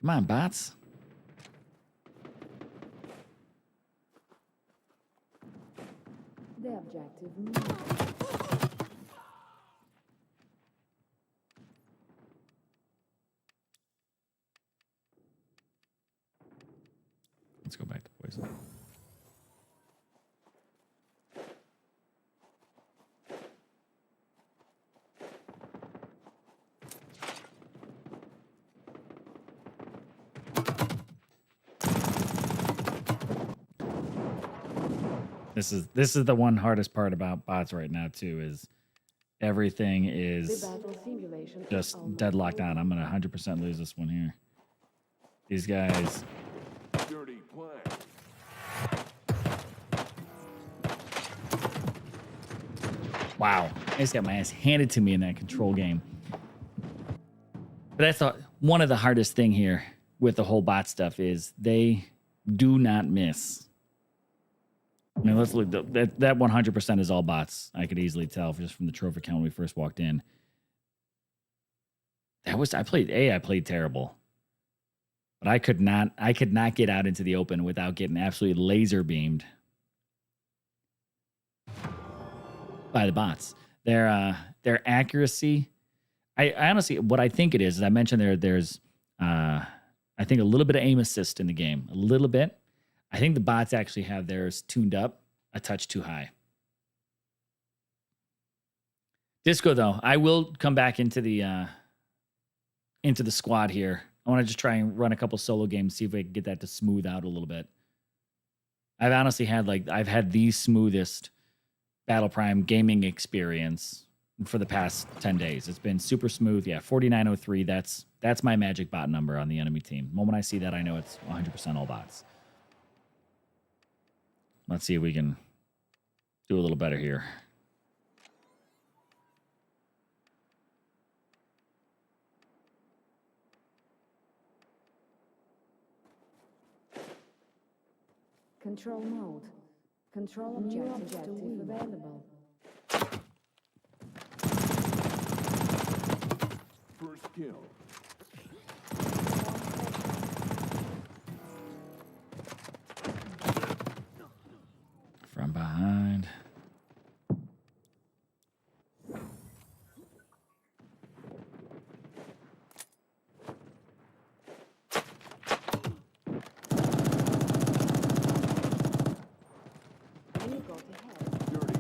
Come on, bots. The objective moved. Let's go back to poison. This is the one hardest part about bots right now too, is everything The is battle simulation is just almost deadlocked over. on. I'm gonna 100% lose this one here. These guys, Dirty play. wow, I just got my ass handed to me in that control game. But that's one of the hardest thing here with the whole bot stuff is they do not miss. I mean, let's look. That 100% is all bots. I could easily tell just from the trophy count when we first walked in. I played terrible, but I could not get out into the open without getting absolutely laser beamed by the bots. Their accuracy. I honestly, what I think it is I mentioned there's I think a little bit of aim assist in the game, a little bit. I think the bots actually have theirs tuned up a touch too high. Disco, though, I will come back into the squad here. I want to just try and run a couple solo games, see if we can get that to smooth out a little bit. I've honestly had I've had the smoothest Battle Prime gaming experience for the past 10 days. It's been super smooth. Yeah, 4903. That's my magic bot number on the enemy team. The moment I see that, I know it's 100% all bots. Let's see if we can do a little better here. Control mode. Control objective available. First kill. From behind. You go to hell. Dirty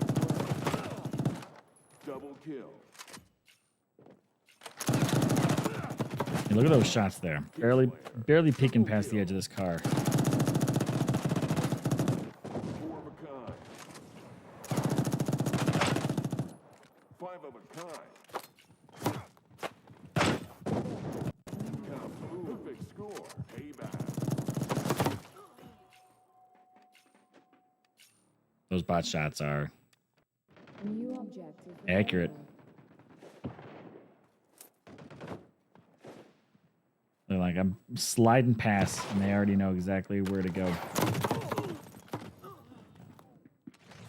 play. Double kill. Hey, look at those shots there. Barely peeking past the edge of this car. Four of a kind. Five of a kind. Perfect score. Payback. Those bot shots are New objective accurate. available. They're like, I'm sliding past, and they already know exactly where to go.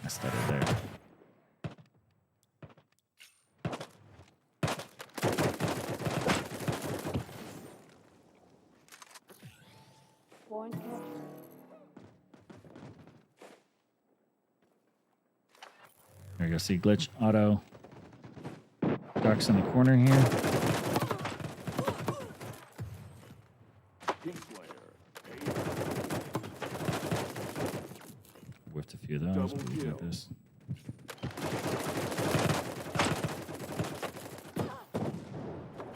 I stuttered there. Point capture. There you go. See glitch auto. Ducks in the corner here. Kingslayer. Whiffed a few of those. Double But we got kill. this.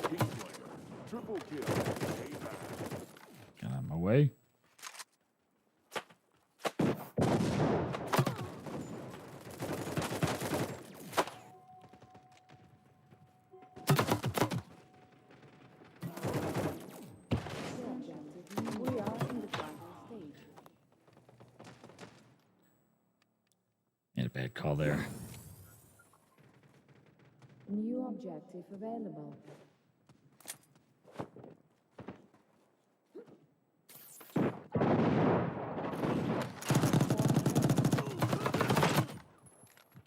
Kingslayer. Triple kill. Payback. Get out of my way. Objective. We are in the final stage. Made a bad call there. New objective available.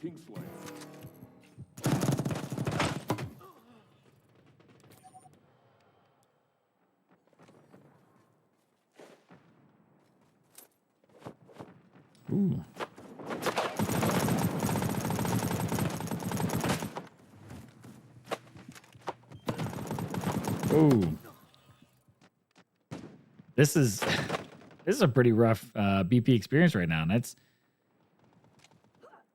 Kingslayer. Ooh. Ooh. This is a pretty rough BP experience right now, and that's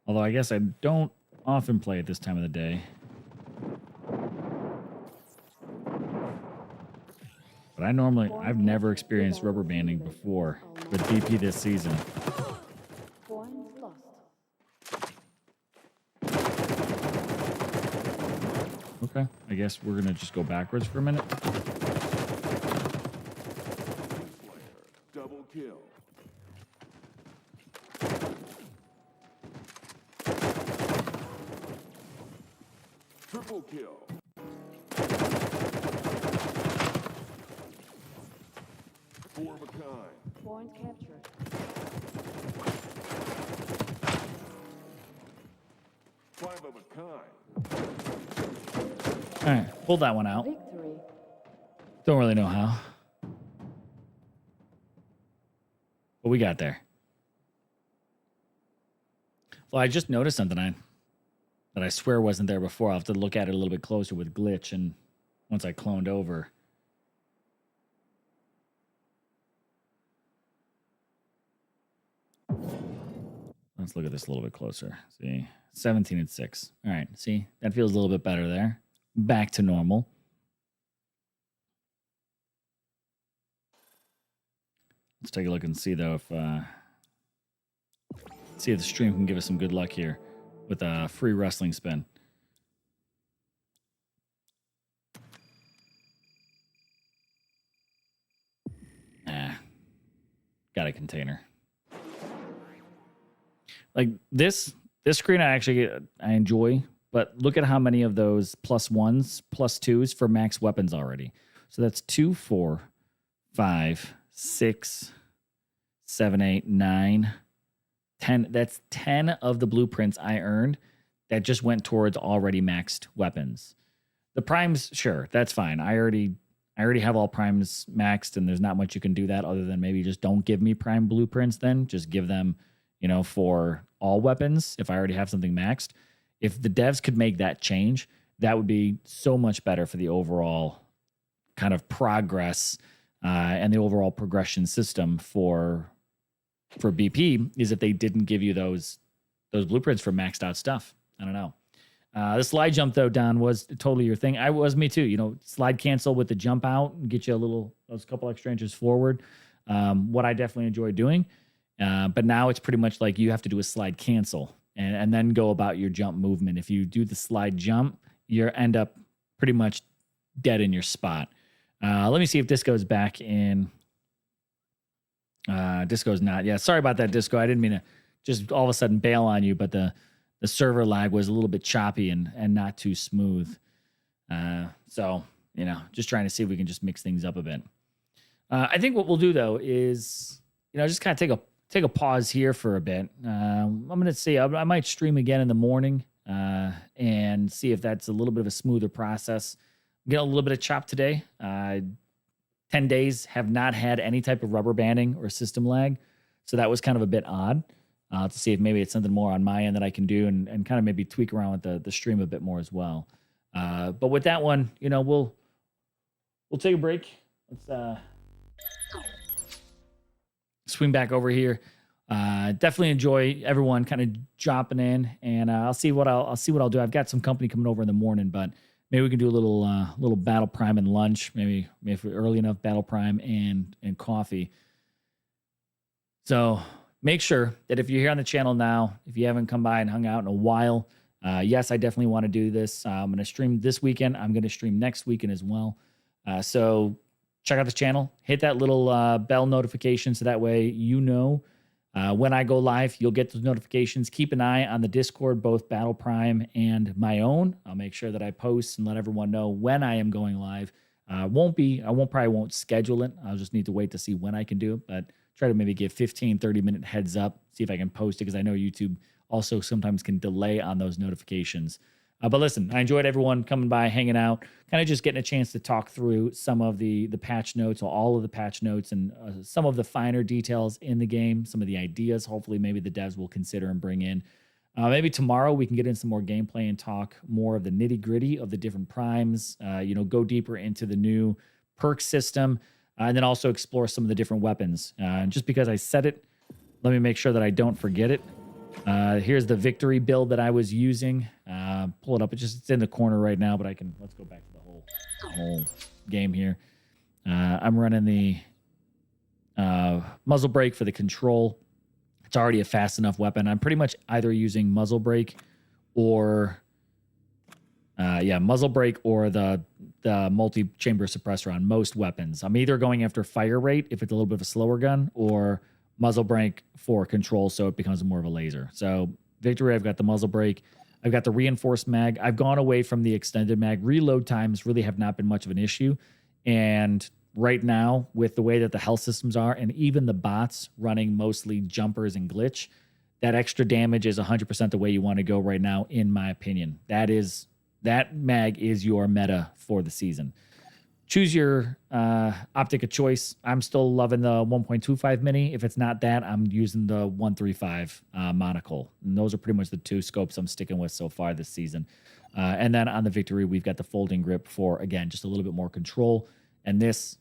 although I guess I don't often play at this time of the day. But I've never experienced rubber banding before with BP this season. Point lost. Okay, I guess we're gonna just go backwards for a minute. Kingslayer. Double kill. Triple kill. Four of a kind. Point captured. Five of a kind. All right, pull that one out. Victory. Don't really know how, but we got there. Well, I just noticed something that I swear wasn't there before. I'll have to look at it a little bit closer with glitch and once I cloned over. Let's look at this a little bit closer. See, 17 and 6. All right, see, that feels a little bit better there. Back to normal. Let's take a look and see though if the stream can give us some good luck here with a free wrestling spin. Got a container. Like this This screen I enjoy, but look at how many of those +1s, +2s for max weapons already. So that's 2, 4, 5, 6, 7, 8, 9, 10. That's 10 of the blueprints I earned that just went towards already maxed weapons. The primes, sure, that's fine. I already have all primes maxed, and there's not much you can do that other than maybe just don't give me prime blueprints then. Just give them, you know, for all weapons if I already have something maxed. If the devs could make that change, that would be so much better for the overall kind of progress and the overall progression system for BP, is if they didn't give you those blueprints for maxed out stuff. I don't know. The slide jump, though, Don, was totally your thing. Me too. You know, slide cancel with the jump out and get you those couple extra inches forward. What I definitely enjoy doing. But now it's pretty much like you have to do a slide cancel and then go about your jump movement. If you do the slide jump, you end up pretty much dead in your spot. Let me see if Disco's back in. Disco's not. Yeah, sorry about that, Disco. I didn't mean to just all of a sudden bail on you, but the server lag was a little bit choppy and not too smooth. So, you know, just trying to see if we can just mix things up a bit. I think what we'll do, though, is, you know, just kind of take a pause here for a bit. I'm going to see, I might stream again in the morning and see if that's a little bit of a smoother process. Get a little bit of chop today. 10 days have not had any type of rubber banding or system lag. So that was kind of a bit odd to see if maybe it's something more on my end that I can do and kind of maybe tweak around with the stream a bit more as well. But with that one, you know, we'll take a break. Let's swing back over here. Definitely enjoy everyone kind of dropping in, and I'll see what I'll do. I've got some company coming over in the morning, but maybe we can do a little battle prime and lunch. Maybe if we're early enough, battle prime and coffee. So make sure that if you're here on the channel now, if you haven't come by and hung out in a while, yes, I definitely want to do this. I'm going to stream this weekend. I'm going to stream next weekend as well. So check out the channel, hit that little bell notification so that way you know when I go live, you'll get those notifications. Keep an eye on the Discord, both Battle Prime and my own. I'll make sure that I post and let everyone know when I am going live. I probably won't schedule it. I'll just need to wait to see when I can do it, but try to maybe give 15, 30-minute heads up, see if I can post it, because I know YouTube also sometimes can delay on those notifications. But listen, I enjoyed everyone coming by, hanging out, kind of just getting a chance to talk through some of the patch notes, or all of the patch notes, and some of the finer details in the game, some of the ideas hopefully maybe the devs will consider and bring in. Maybe tomorrow we can get in some more gameplay and talk more of the nitty-gritty of the different primes, go deeper into the new perk system, and then also explore some of the different weapons. Just because I said it, let me make sure that I don't forget it. Here's the victory build that I was using. Pull it up. It's in the corner right now, but let's go back to the whole game here. I'm running the muzzle brake for the control. It's already a fast enough weapon. I'm pretty much either using muzzle brake or muzzle brake or the multi-chamber suppressor on most weapons. I'm either going after fire rate if it's a little bit of a slower gun, or muzzle brake for control so it becomes more of a laser. So victory, I've got the muzzle brake. I've got the reinforced mag. I've gone away from the extended mag. Reload times really have not been much of an issue. And right now, with the way that the health systems are, and even the bots running mostly jumpers and glitch, that extra damage is 100% the way you want to go right now, in my opinion. That mag is your meta for the season. Choose your optic of choice. I'm still loving the 1.25 mini. If it's not that, I'm using the 135 monocle. And those are pretty much the two scopes I'm sticking with so far this season. And then on the victory, we've got the folding grip for, again, just a little bit more control. And this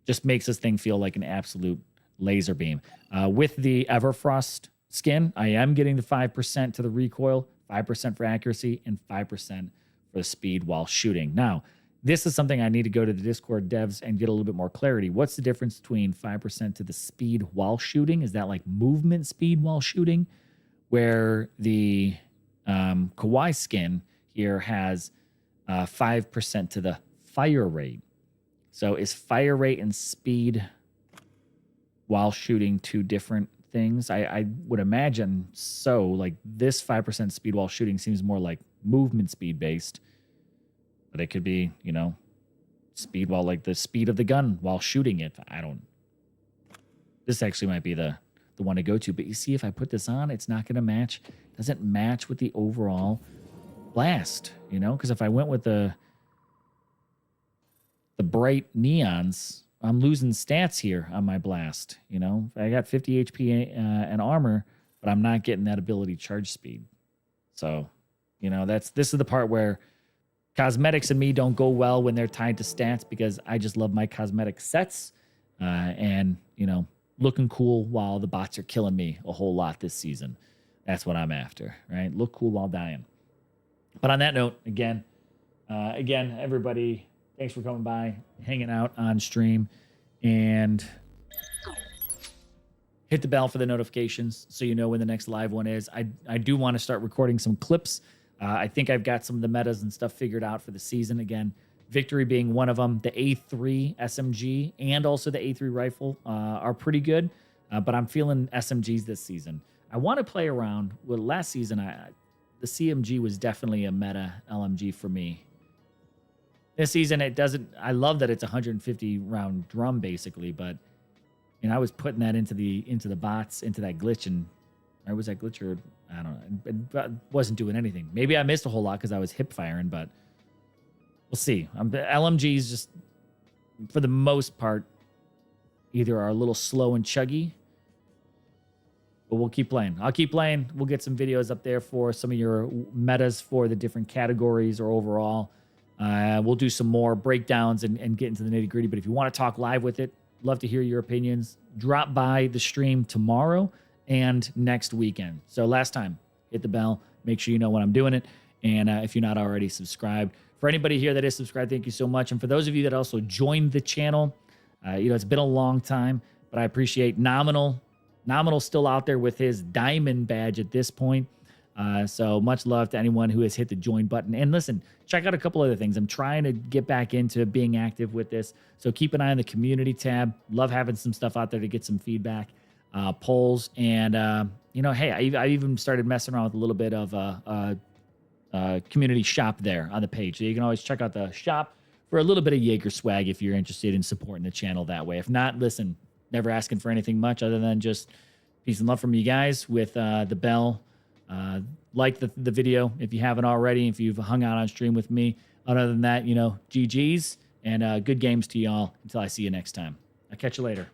just makes this thing feel like an absolute laser beam. With the Everfrost skin, I am getting the 5% to the recoil, 5% for accuracy, and 5% for the speed while shooting. Now, this is something I need to go to the Discord devs and get a little bit more clarity. What's the difference between 5% to the speed while shooting? Is that like movement speed while shooting? Where the Kawaii skin here has 5% to the fire rate. So is fire rate and speed while shooting two different things. I would imagine so. Like this 5% speed while shooting seems more like movement speed based, but it could be, you know, speed while like the speed of the gun while shooting it. I don't. This actually might be the one to go to. But you see, if I put this on, it's not going to match. Doesn't match with the overall blast, you know, because if I went with the bright neons, I'm losing stats here on my blast. You know, I got 50 HP and armor, but I'm not getting that ability charge speed. So, you know, this is the part where cosmetics and me don't go well when they're tied to stats, because I just love my cosmetic sets and, you know, looking cool while the bots are killing me a whole lot this season. That's what I'm after, right? Look cool while dying. But on that note, again, everybody, thanks for coming by, hanging out on stream, and hit the bell for the notifications so you know when the next live one is. I do want to start recording some clips. I think I've got some of the metas and stuff figured out for the season. Again, Victory being one of them. The A3 SMG and also the A3 rifle are pretty good, but I'm feeling SMGs this season. I want to play around. Well, last season, the CMG was definitely a meta LMG for me. This season, it doesn't. I love that it's a 150 round drum basically, but you know, I was putting that into the bots, into that glitch, and or was that glitch or I don't know. It wasn't doing anything. Maybe I missed a whole lot because I was hip firing, but we'll see. LMGs just for the most part either are a little slow and chuggy, but we'll keep playing. I'll keep playing. We'll get some videos up there for some of your metas for the different categories or overall. We'll do some more breakdowns and get into the nitty gritty. But if you want to talk live with it, love to hear your opinions. Drop by the stream tomorrow and next weekend. So last time, hit the bell. Make sure you know when I'm doing it. And if you're not already subscribed, for anybody here that is subscribed, thank you so much. And for those of you that also joined the channel, you know, it's been a long time, but I appreciate Nominal still out there with his diamond badge at this point. So much love to anyone who has hit the join button. And listen, check out a couple other things. I'm trying to get back into being active with this. So keep an eye on the community tab. Love having some stuff out there to get some feedback, polls. And, you know, hey, I even started messing around with a little bit of community shop there on the page. So you can always check out the shop for a little bit of Jaeger swag if you're interested in supporting the channel that way. If not, listen, never asking for anything much other than just peace and love from you guys with the bell. Like the video if you haven't already, if you've hung out on stream with me. Other than that, you know, GG's and good games to y'all until I see you next time. I'll catch you later.